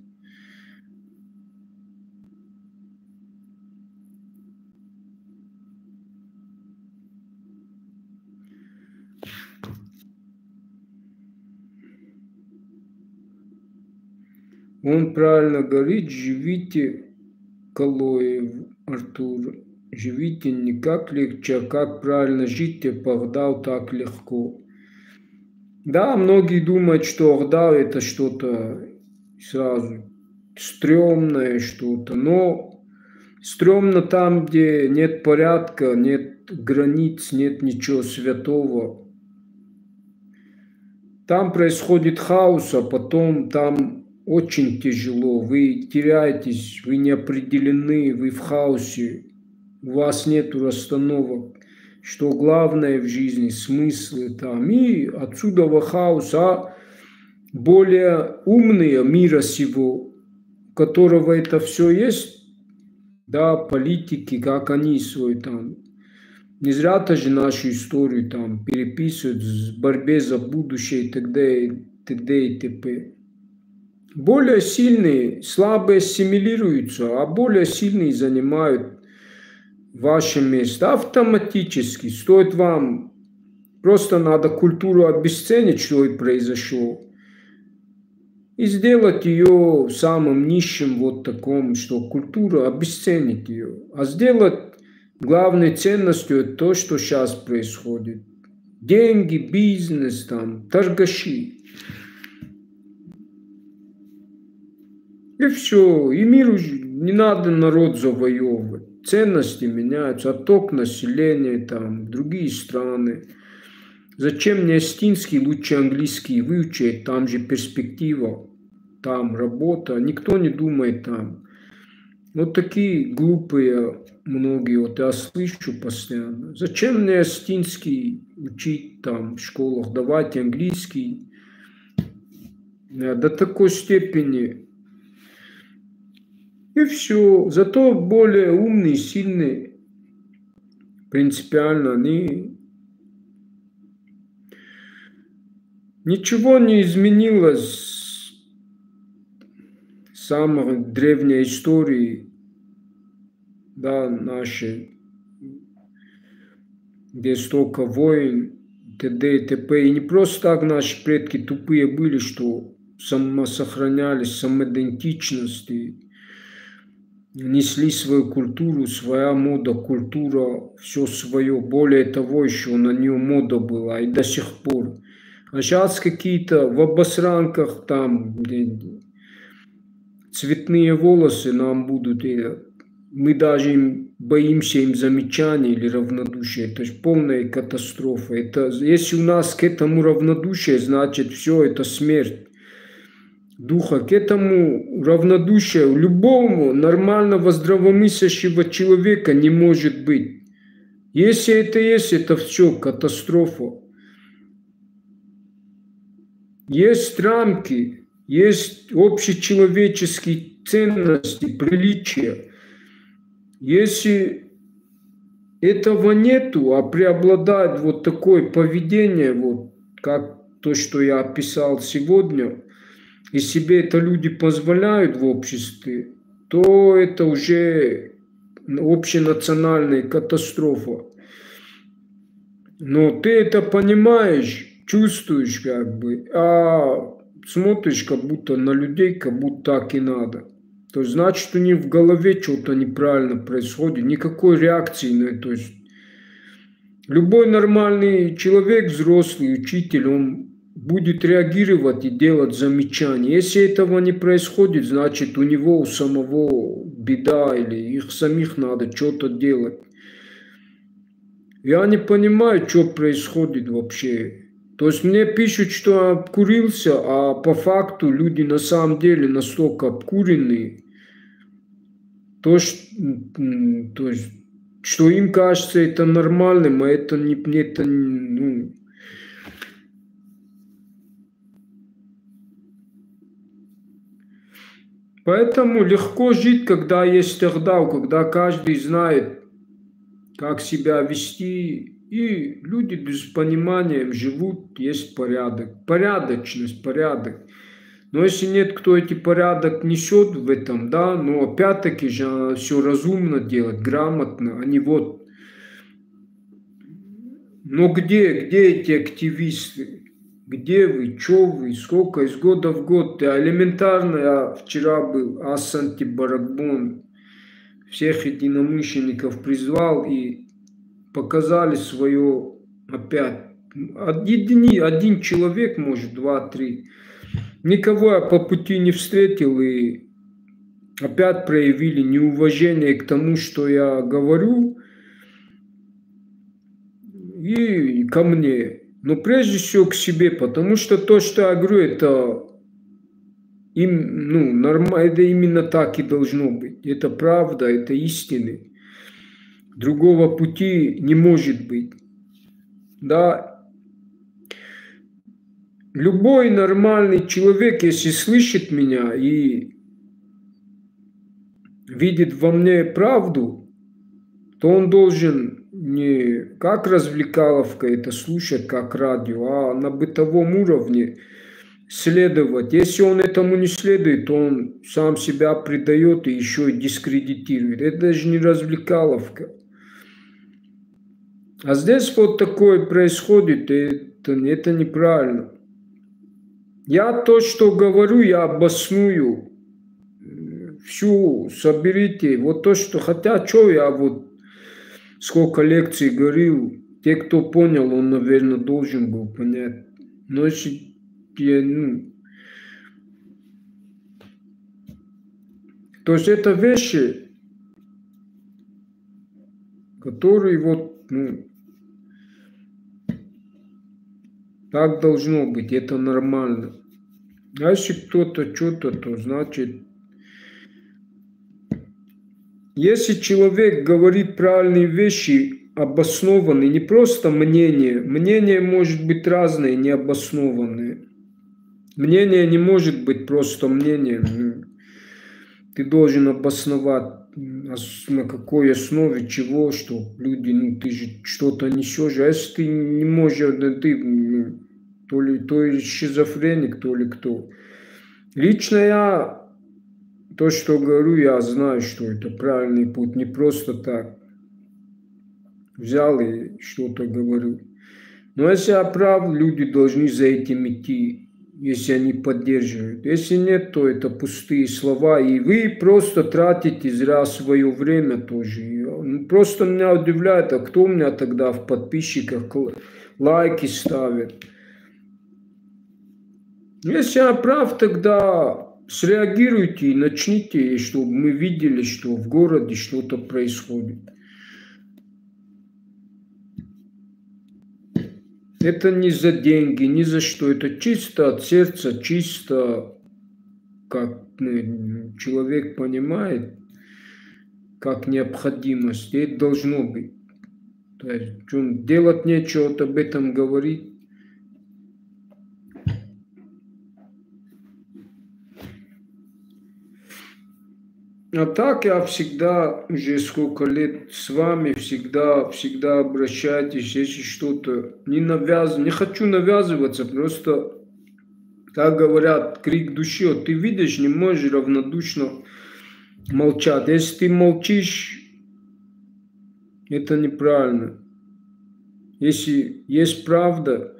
Он правильно говорит, живите, Калоев Артур, живите не как легче, а как правильно жить, Агдал так легко. Да, многие думают, что Агдал это что-то сразу стрёмное что-то, но стрёмно там, где нет порядка, нет границ, нет ничего святого. Там происходит хаос, а потом там очень тяжело, вы теряетесь, вы не определены, вы в хаосе, у вас нет расстановок, что главное в жизни, смыслы там, и отсюда в хаос, а более умные мира сего, у которого это все есть, да, политики, как они свой там, не зря-то же нашу историю там переписывают в борьбе за будущее и т.д. и т.п. Более сильные, слабые ассимилируются, а более сильные занимают ваше место автоматически. Стоит вам, просто надо культуру обесценить, что и произошло, и сделать ее самым низшим вот таком, что культура, обесценить ее, а сделать главной ценностью то, что сейчас происходит. деньги, бизнес, там, торгаши. И все, и мир уже не надо народ завоевывать. Ценности меняются, отток населения, там, другие страны. Зачем мне астинский, лучше английский выучить, там же перспектива, там работа, никто не думает там. Вот такие глупые многие, вот я слышу постоянно. Зачем мне астинский учить там в школах, давайте английский. До такой степени. И все. Зато более умные, сильные, принципиально, они... Ничего не изменилось с самой древней истории, да, нашей, где столько войн, т.д. и т.п. И не просто так наши предки тупые были, что самосохранялись, самоидентичность, и несли свою культуру, своя мода, культура, все свое. Более того, еще на нее мода была и до сих пор. А сейчас какие-то в обосранках там цветные волосы нам будут. И мы даже боимся им замечаний или равнодушия. Это же полная катастрофа. Это, если у нас к этому равнодушие, значит все, это смерть духа. К этому равнодушию любому нормального здравомыслящего человека не может быть. Если это есть, это все катастрофа. Есть рамки, есть общечеловеческие ценности, приличия. Если этого нету, а преобладает вот такое поведение, вот как то, что я описал сегодня, и себе это люди позволяют в обществе, то это уже общенациональная катастрофа. Но ты это понимаешь, чувствуешь как бы, а смотришь как будто на людей, как будто так и надо. То есть, значит, у них в голове что-то неправильно происходит, никакой реакции на это. То есть, любой нормальный человек, взрослый, учитель, он будет реагировать и делать замечания. Если этого не происходит, значит, у него у самого беда или их самих надо что-то делать. Я не понимаю, что происходит вообще. То есть мне пишут, что я обкурился, а по факту люди на самом деле настолько обкуренные, то есть, что им кажется это нормальным, а это не... Это, ну, поэтому легко жить, когда есть Тагдау, когда каждый знает, как себя вести, и люди с пониманием живут, есть порядок, порядочность, порядок. Но если нет, кто эти порядок несет в этом, да, но опять-таки же все разумно делать, грамотно, а не вот. Но где эти активисты? Где вы, что вы, сколько из года в год? Элементарно, я вчера был, Асанти Баракбон, всех единомышленников призвал и показали свое опять. Один человек, может, два-три. Никого я по пути не встретил и опять проявили неуважение к тому, что я говорю, и ко мне. Но прежде всего к себе, потому что то, что я говорю, это нормально, это именно так и должно быть. Это правда, это истина. Другого пути не может быть. Да. Любой нормальный человек, если слышит меня и видит во мне правду, то он должен не как развлекаловка это слушать, как радио, а на бытовом уровне следовать. Если он этому не следует, то он сам себя предает и еще и дискредитирует. Это же не развлекаловка. А здесь вот такое происходит, и это неправильно. Я то, что говорю, я обосную. Всю соберите. Вот то, что... Хотя, что я вот сколько лекций говорил, Те, кто понял, он, наверное, должен был понять. Но если то есть это вещи, которые вот, так должно быть, это нормально. А если кто-то что-то, то значит, если человек говорит правильные вещи, обоснованные, не просто мнение может быть разное, необоснованное. Мнение не может быть просто мнением. Ты должен обосновать, на какой основе, чего, что люди, ты же что-то несешь. А если ты не можешь, ты то ли шизофреник, то ли кто. Лично я, то, что говорю, я знаю, что это правильный путь. Не просто так взял и что-то говорю. Но если я прав, люди должны за этим идти, если они поддерживают. Если нет, то это пустые слова. И вы просто тратите зря свое время тоже. Просто меня удивляет, а кто у меня тогда в подписчиках лайки ставит? Если я прав, тогда среагируйте и начните, чтобы мы видели, что в городе что-то происходит. Это не за деньги, ни за что. Это чисто от сердца, чисто как человек понимает, как необходимость. И это должно быть. То есть делать нечего, вот об этом говорить. А так я всегда, уже сколько лет с вами, всегда обращайтесь, если что-то не хочу навязываться, просто, как говорят, крик души, вот ты видишь, не можешь равнодушно молчать. Если ты молчишь, это неправильно. Если есть правда,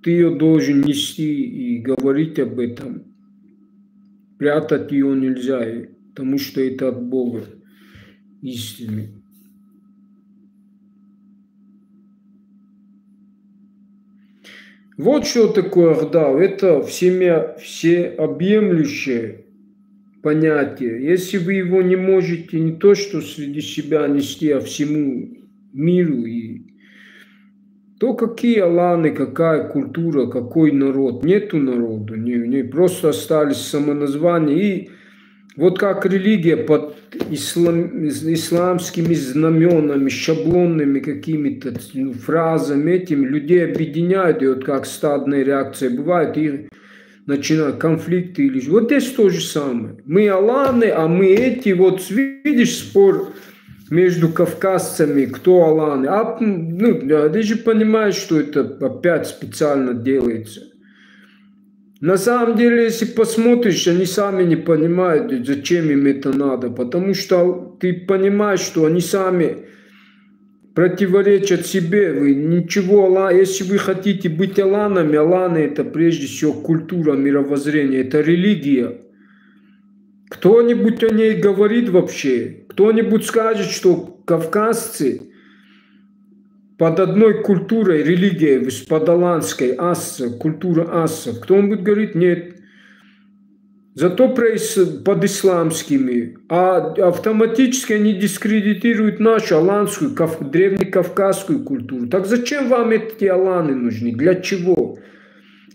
ты ее должен нести и говорить об этом. Прятать ее нельзя, потому что это от Бога истины. Вот что такое Ахдав. Это всеобъемлющее понятие. Если вы его не можете не то что среди себя нести, а всему миру, то какие аланы, какая культура, какой народ? Нету народа, не просто остались самоназвания. И вот как религия под исламскими знаменами, шаблонными какими-то фразами этими людей объединяют, и вот как стадная реакция бывает, и начинают конфликты. Вот здесь то же самое. Мы аланы, а мы эти, вот видишь спор между кавказцами, кто аланы. Ты же понимаешь, что это опять специально делается. На самом деле, если посмотришь, они сами не понимают, зачем им это надо. Потому что ты понимаешь, что они сами противоречат себе. Вы ничего, если вы хотите быть аланами, аланы это прежде всего культура, мировоззрение, это религия. Кто-нибудь о ней говорит вообще? Кто-нибудь скажет, что кавказцы под одной культурой, религией, под аланской, культура ассов? Кто-нибудь говорит, нет. Зато под исламскими. А автоматически они дискредитируют нашу аланскую, древнекавказскую культуру. Так зачем вам эти аланы нужны? Для чего?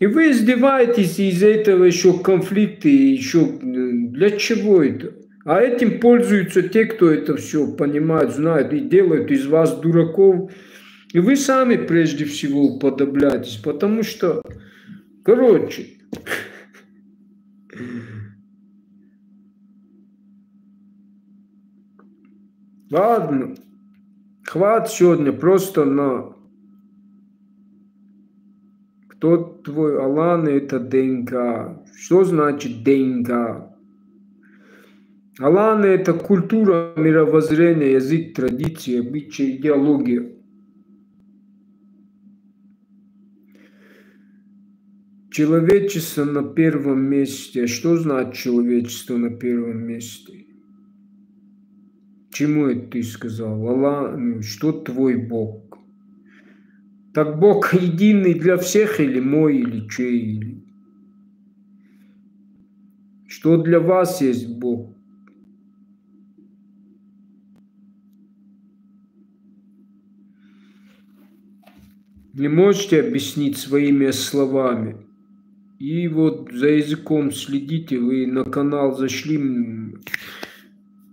И вы издеваетесь, и из-за этого еще конфликты, еще для чего это? А этим пользуются те, кто это все понимают, знают и делают из вас дураков. И вы сами прежде всего уподобляетесь, потому что, короче, ладно, хватит сегодня просто на... Кто твой аланы, это ДНК. Что значит ДНК? Аланы – это культура, мировоззрение, язык, традиции, обычаи, идеология. Человечество на первом месте. Что значит человечество на первом месте? Чему это ты сказал? Аллах, что твой Бог? Так Бог единый для всех или мой, или чей? Или... Что для вас есть Бог? Не можете объяснить своими словами? И вот за языком следите, вы на канал зашли.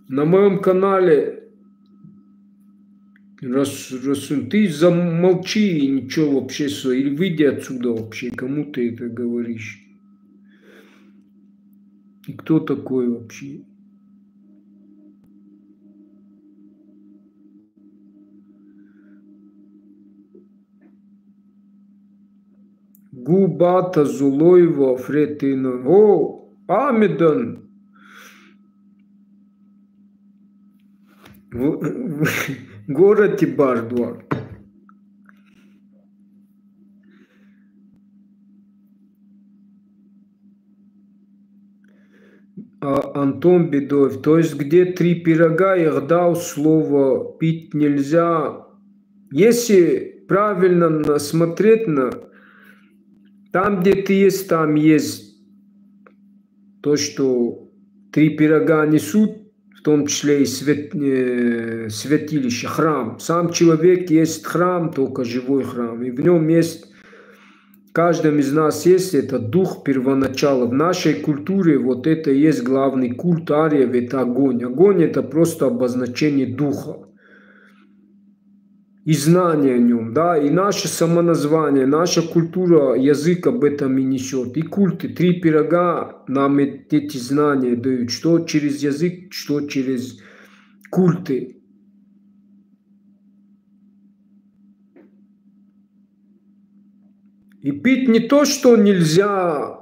На моем канале ты замолчи и ничего вообще, или выйди отсюда вообще, кому ты это говоришь? И кто такой вообще? Губата Зулоева Фретина. О, Амедан. Город Тибардуар. Антон Бедоев. То есть, где 3 пирога, я дал слово пить нельзя. Если правильно смотреть на... Там, где ты есть, там есть то, что 3 пирога несут, в том числе и святилище, храм. Сам человек есть храм, только живой храм. И в нем есть... В каждом из нас есть этот дух первоначала. В нашей культуре вот это и есть главный культ ариев, это огонь. Огонь это просто обозначение духа и знание о нем, да, и наше самоназвание, наша культура, язык об этом и несет. И культы, 3 пирога нам эти знания дают, что через язык, что через культы. И пить не то, что нельзя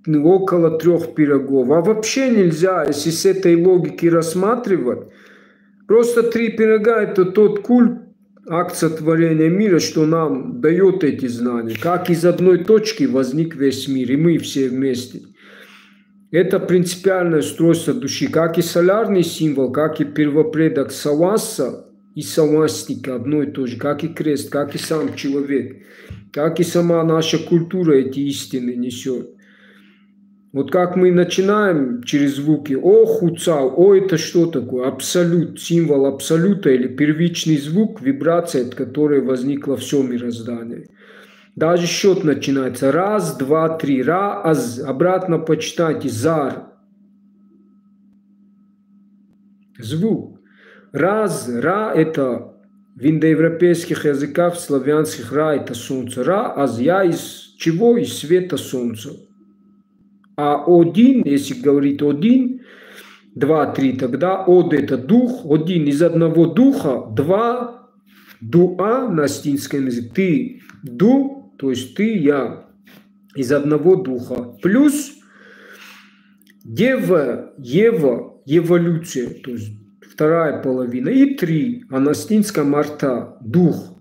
около 3 пирогов, а вообще нельзя, если с этой логики рассматривать. Просто 3 пирога это тот культ, акт сотворения мира, что нам дает эти знания. Как из одной точки возник весь мир, и мы все вместе. Это принципиальное устройство души, как и солярный символ, как и первопредок Саваса и Савастика, одно и то же, как и крест, как и сам человек, как и сама наша культура эти истины несет. Вот как мы начинаем через звуки «о», «хуцау», «о» это что такое? Абсолют, символ абсолюта или первичный звук, вибрация, от которой возникло все мироздание. Даже счет начинается раз, два, три, раз, обратно почитайте зар. Звук. Раз, ра это в индоевропейских языках, в славянских ра это солнце. Ра, аз, я из чего? Из света солнца. А один, если говорить один, два, три, тогда од это дух, один из одного духа, два, дуа на астинском языке, ты, ду, то есть ты, я, из одного духа, плюс дева, ева, эволюция, то есть вторая половина, и три, а на астинском арта, дух.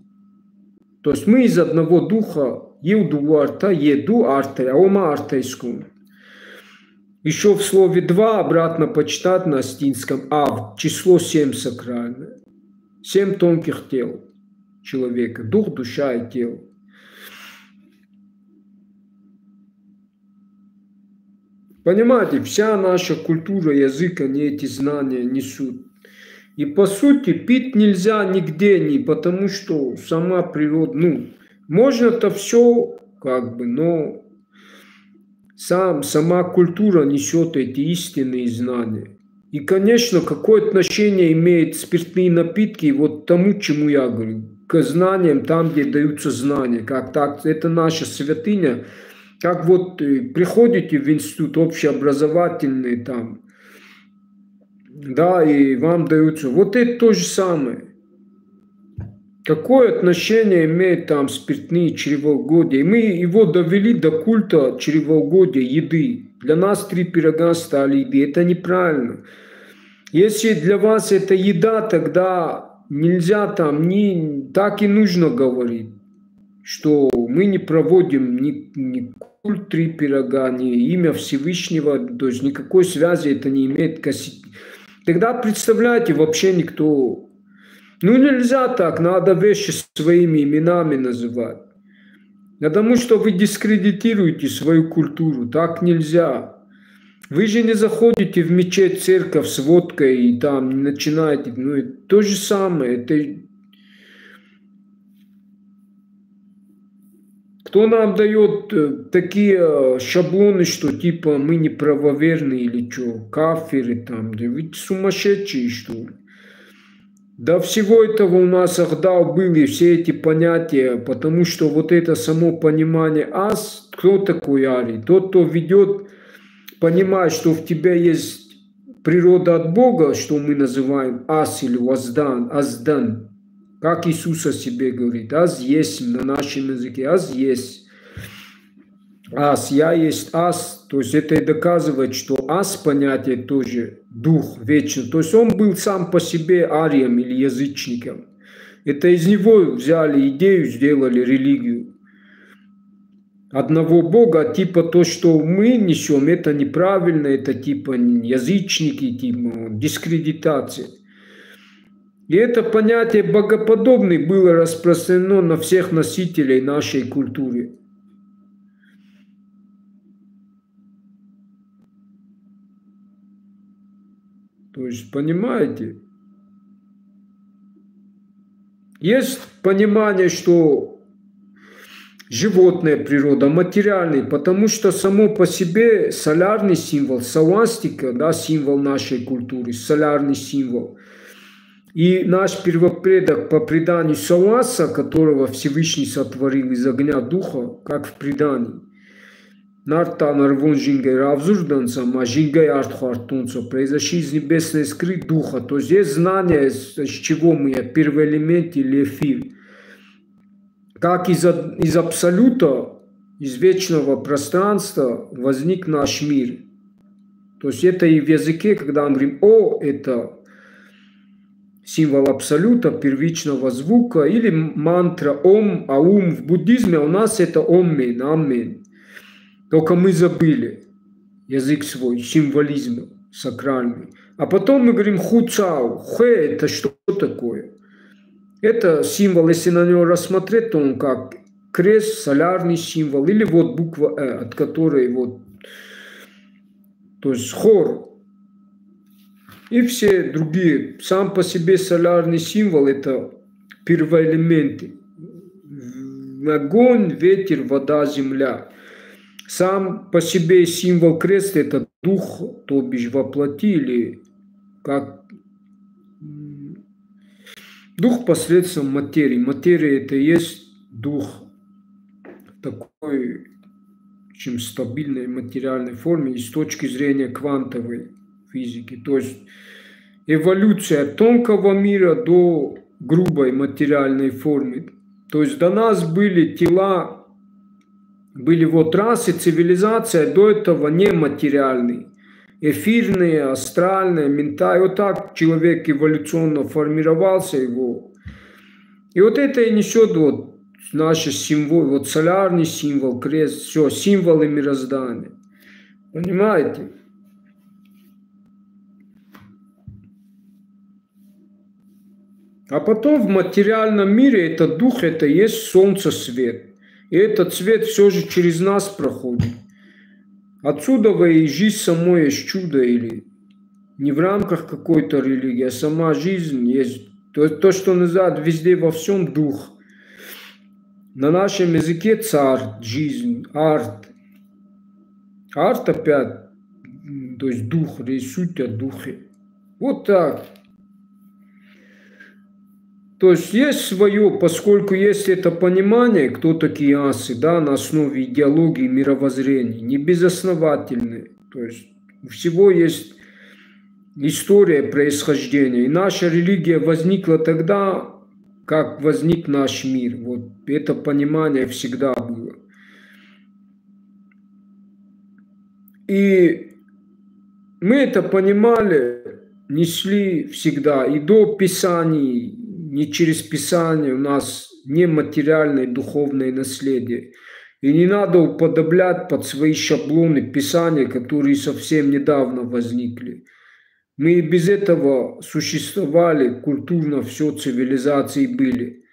То есть мы из одного духа, еуду арта, еду арта, ома артайскую. Еще в слове «два» обратно почитать на астинском «ав» число 7 сакральное. 7 тонких тел человека, дух, душа и тело. Понимаете, вся наша культура, язык, они эти знания несут. И по сути пить нельзя нигде, потому что сама природа, можно-то все, но сама культура несет эти истинные знания. И, конечно, какое отношение имеют спиртные напитки вот тому, чему я говорю, к знаниям, там, где даются знания. Как так, это наша святыня. Как вот приходите в институт общеобразовательный там, да, и вам даются. Вот это то же самое. Какое отношение имеет там спиртные чревоугодия? И мы его довели до культа чревоугодия, еды. Для нас 3 пирога стали еды. Это неправильно. Если для вас это еда, тогда нельзя там, так и нужно говорить, что мы не проводим ни культ 3 пирога, ни имя Всевышнего, то есть никакой связи это не имеет. Тогда, представляете, вообще никто... Ну нельзя так, надо вещи своими именами называть. Потому что вы дискредитируете свою культуру, так нельзя. Вы же не заходите в мечеть, церковь с водкой и там не начинаете, ну это то же самое. Это... Кто нам дает такие шаблоны, что типа мы не правоверные или что, кафиры там, да ведь сумасшедшие что ли? До всего этого у нас Ахдау были все эти понятия, потому что вот это само понимание ас, кто такой Арий? Тот, кто ведет, понимает, что в тебе есть природа от Бога, что мы называем ас или воздан, аздан, как Иисус о себе говорит, аз есть на нашем языке, аз есть. Ас, я есть ас, то есть это и доказывает, что ас понятие тоже дух вечный. То есть он был сам по себе арием или язычником. Это из него взяли идею, сделали религию. Одного Бога, типа то, что мы несем, это неправильно, это типа язычники, типа дискредитация. И это понятие богоподобный было распространено на всех носителей нашей культуры. То есть, понимаете, есть понимание, что животная природа, материальный, потому что само по себе солярный символ, саластика, да, символ нашей культуры, солярный символ. И наш первопредок по преданию Саласа, которого Всевышний сотворил из огня духа, как в предании, Нартанар вон жингай равзужданца, ма жингай артхартунца, произошли из небесной искры духа. То есть есть знание, с чего мы, первый элемент или эфир. Как из абсолюта, из вечного пространства возник наш мир. То есть это и в языке, когда мы говорим «о», это символ абсолюта, первичного звука, или мантра «ом», «аум». В буддизме у нас это «оммен», «аммен». Только мы забыли язык свой, символизм сакральный. А потом мы говорим «ху-цао». «Хэ» – это что такое? Это символ, если на него рассмотреть, то он как крест, солярный символ, или вот буква «э», от которой вот, то есть хор. И все другие. Сам по себе солярный символ – это первоэлементы. Огонь, ветер, вода, земля. Сам по себе символ креста – это дух, то бишь воплоти, или как дух посредством материи. Материя – это и есть дух в такой очень стабильной материальной форме и с точки зрения квантовой физики. То есть эволюция от тонкого мира до грубой материальной формы. То есть до нас были тела, были вот расы, цивилизация, до этого нематериальные, эфирные, астральные, ментальные. Вот так человек эволюционно формировался его. И вот это и несет вот наши символы, вот солярный символ, крест, все, символы мироздания. Понимаете? А потом в материальном мире этот дух, это есть солнце, свет. И этот свет все же через нас проходит. Отсюда и жизнь самой есть чудо, или не в рамках какой-то религии, а сама жизнь есть. То, что называют везде во всем дух. На нашем языке царь, жизнь, арт. Арт опять, то есть дух, суть о духе. Вот так. То есть есть свое, поскольку есть это понимание, кто такие асы, да, на основе идеологии, мировоззрения, не безосновательные. То есть у всего есть история происхождения. И наша религия возникла тогда, как возник наш мир. Вот это понимание всегда было. И мы это понимали, несли всегда и до Писаний, не через Писание, у нас нематериальное духовное наследие. И не надо уподоблять под свои шаблоны Писания, которые совсем недавно возникли. Мы и без этого существовали, культурно все, цивилизации были.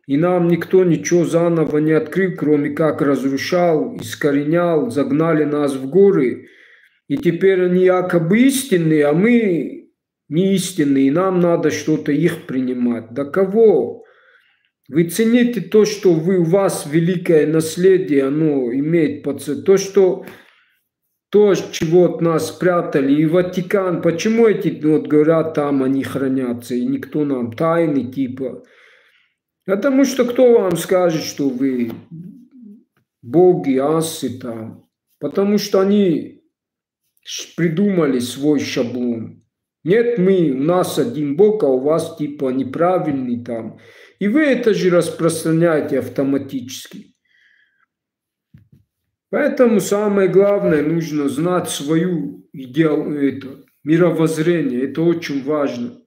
И нам никто ничего заново не открыл, кроме как разрушал, искоренял, загнали нас в горы. И теперь они якобы истинные, а мы не истинные, и нам надо что-то их принимать. Да кого? Вы цените то, что у вас великое наследие, оно имеет то, что то, чего от нас спрятали, и Ватикан, почему эти, вот говорят, там они хранятся, и никто нам тайны типа. Потому что кто вам скажет, что вы боги, асы там? Потому что они придумали свой шаблон. Нет, у нас один бог, а у вас типа неправильный там. И вы это же распространяете автоматически. Поэтому самое главное, нужно знать свою мировоззрение. Это очень важно.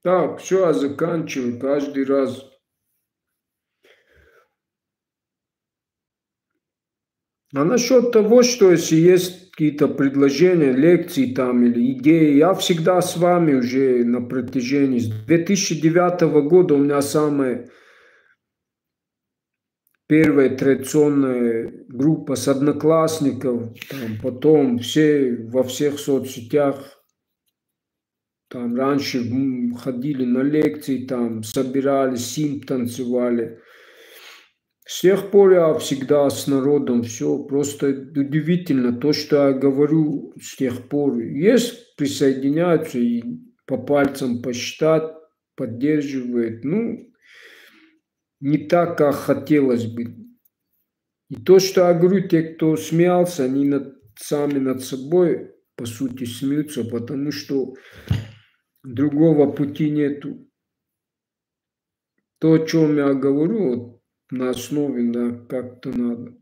Так, все, я заканчиваю каждый раз. А насчет того, что если есть какие-то предложения, лекции там или идеи, я всегда с вами уже на протяжении. С 2009 года у меня самая первая традиционная группа с одноклассников, там, потом все во всех соцсетях. Там раньше ходили на лекции, там собирались, симп танцевали. С тех пор я всегда с народом, все просто удивительно, то, что я говорю с тех пор. Есть, присоединяются и по пальцам посчитать, поддерживают. Ну, не так, как хотелось бы. И то, что я говорю, те, кто смеялся, они сами над собой, по сути, смеются, потому что другого пути нету. То, о чем я говорю, вот, на основе, да, как-то надо.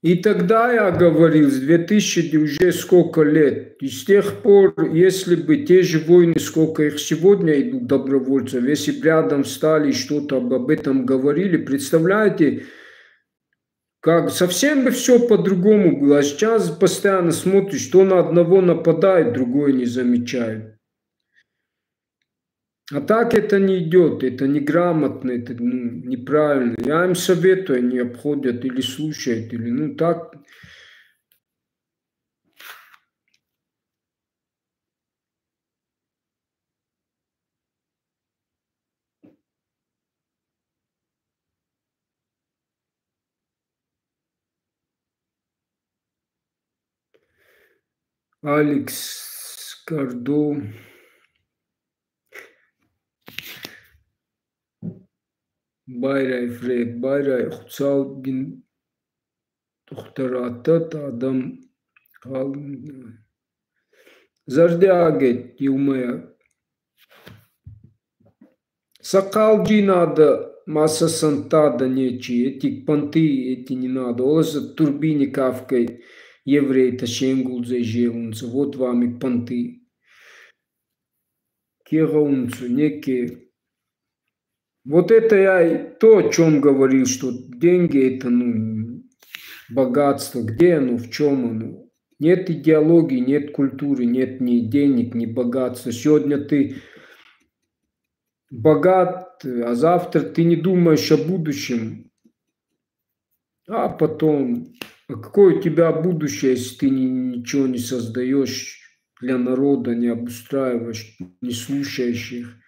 И тогда я говорил, с 2000 уже сколько лет. И с тех пор, если бы те же войны, сколько их сегодня идут добровольцев, если бы рядом стали и что-то об этом говорили, представляете, как совсем бы все по-другому было. А сейчас постоянно смотришь, что на одного нападает, другой не замечает. А так это не идет, это неграмотно, это неправильно. Я им советую, они обходят или слушают, или так. Алекс Кардо. Байрай Фред, Байрай Хуцалдин Тухтаратат Адам Зардяге Юмея. Сакалджи надо, масса сантада нечи, эти понты, эти не надо. Олаза турбини кавкой еврей тащенгулзе жеунца. Вот вам и понты. Кегаунцу, неке. Вот это я то, о чем говорил, что деньги это, богатство. Где оно, в чем оно? Нет идеологии, нет культуры, нет ни денег, ни богатства. Сегодня ты богат, а завтра ты не думаешь о будущем. А потом, а какое у тебя будущее, если ты ничего не создаешь для народа, не обустраиваешь, не слушаешь их?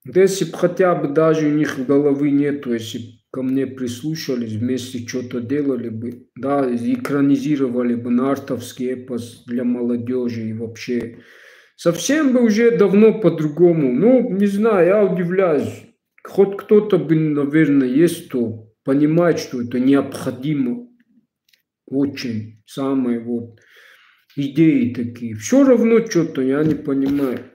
Да если бы хотя бы даже у них головы нету, если бы ко мне прислушались, вместе что-то делали бы, да, экранизировали бы нартовский эпос для молодежи и вообще. Совсем бы уже давно по-другому. Ну, не знаю, я удивляюсь. Хоть кто-то бы, наверное, есть, кто понимает, что это необходимо. Очень. Самые вот идеи такие. Все равно что-то, я не понимаю.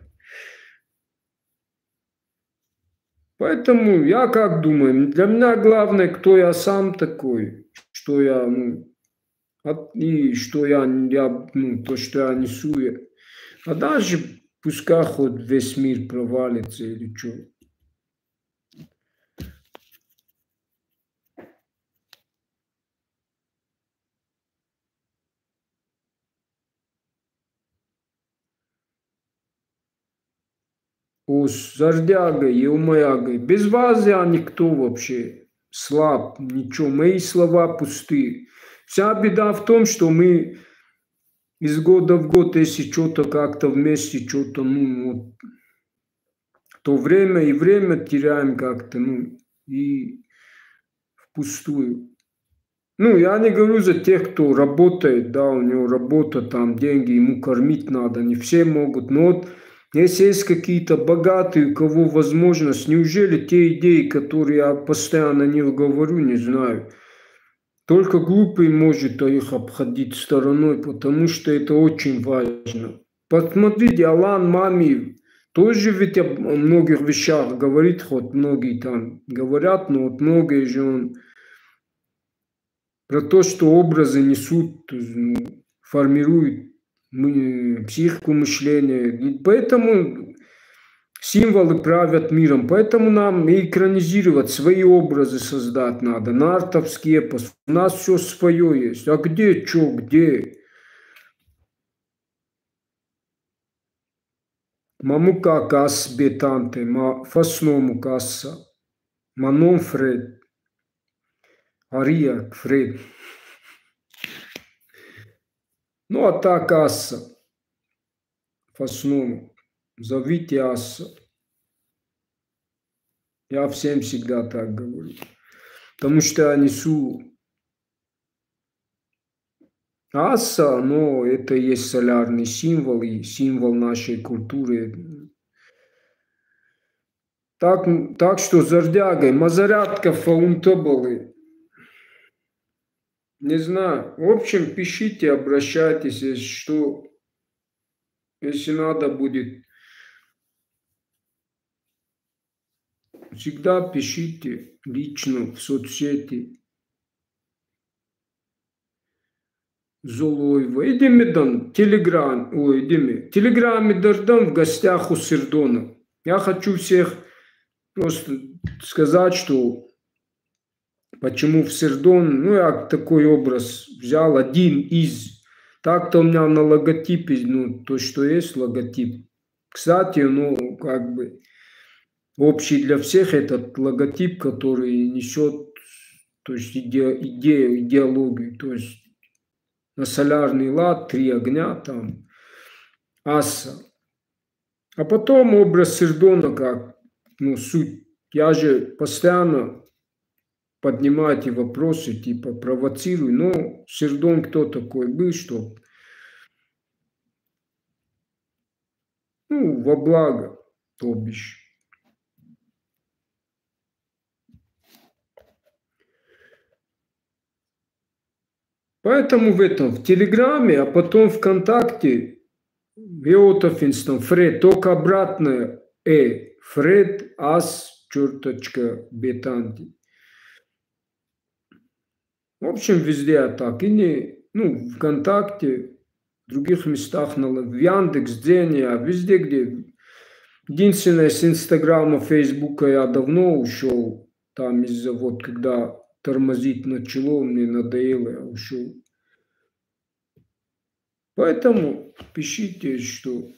Поэтому я как думаю, для меня главное, кто я сам такой, что я, и что я то, что я несу. А даже пускай хоть весь мир провалится или что. О, Зардяга, Елмаяга, без вас я никто вообще, слаб, ничего, мои слова пустые. Вся беда в том, что мы из года в год, если что-то как-то вместе, что-то, ну, вот, то время и время теряем как-то, ну, и впустую. Ну, я не говорю за тех, кто работает, да, у него работа, там, деньги, ему кормить надо, не все могут, но вот если есть какие-то богатые, у кого возможность, неужели те идеи, которые я постоянно не говорю, не знаю, только глупый может их обходить стороной, потому что это очень важно. Посмотрите, Алан Мами тоже ведь о многих вещах говорит, хоть многие там говорят, но вот многие же он про то, что образы несут, формируют психику мышления. И поэтому символы правят миром. Поэтому нам и экранизировать, свои образы создать надо. Нартовский эпос. У нас все свое есть. А где, что, где? Мамука кас бетанте, ма фасному касса. Маном Фред. Ария Фред. Ну, а та касса. Фасному. Зовите Асса. Я всем всегда так говорю. Потому что я несу Асса, но это и есть солярный символ и символ нашей культуры. Так что Зардягой, Мазарятка, Фаунтобалы, не знаю. В общем, пишите, обращайтесь, если что, если надо будет. Всегда пишите лично в соцсети. Золоева. Идем Телеграм, ой, идем. Телеграме дождем в гостях у Сердона. Я хочу всех просто сказать, что почему в Сердон, ну, я такой образ взял, один из. Так-то у меня на логотипе, ну, то, что есть логотип. Кстати, ну, как бы общий для всех этот логотип, который несет, то есть идею, идеологию, то есть на солярный лад, 3 огня там, Асса. А потом образ Сердона как, ну, суть. Я же постоянно поднимаю эти вопросы, типа провоцирую. Но Сердон кто такой был, что, ну, во благо, то бишь. Поэтому в этом, в Телеграме, а потом ВКонтакте, Веотофинстон, Фред, только обратное Фред, ас, черточка, бетанти. В общем, везде я так. И не, ну, ВКонтакте, в других местах, в Яндекс, Дзене, а везде, где. Единственное, с Инстаграма, Фейсбука я давно ушел. Там из-за вот, когда тормозить начало, мне надоело, я ушел. Поэтому пишите, что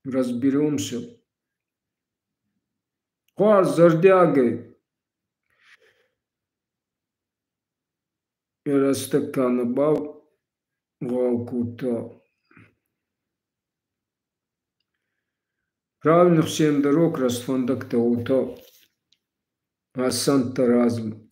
разберемся. Вас, Зардягой, Растакана бав, Валкута. Правильных всем дорог, Расфандактаута, Асантаразм.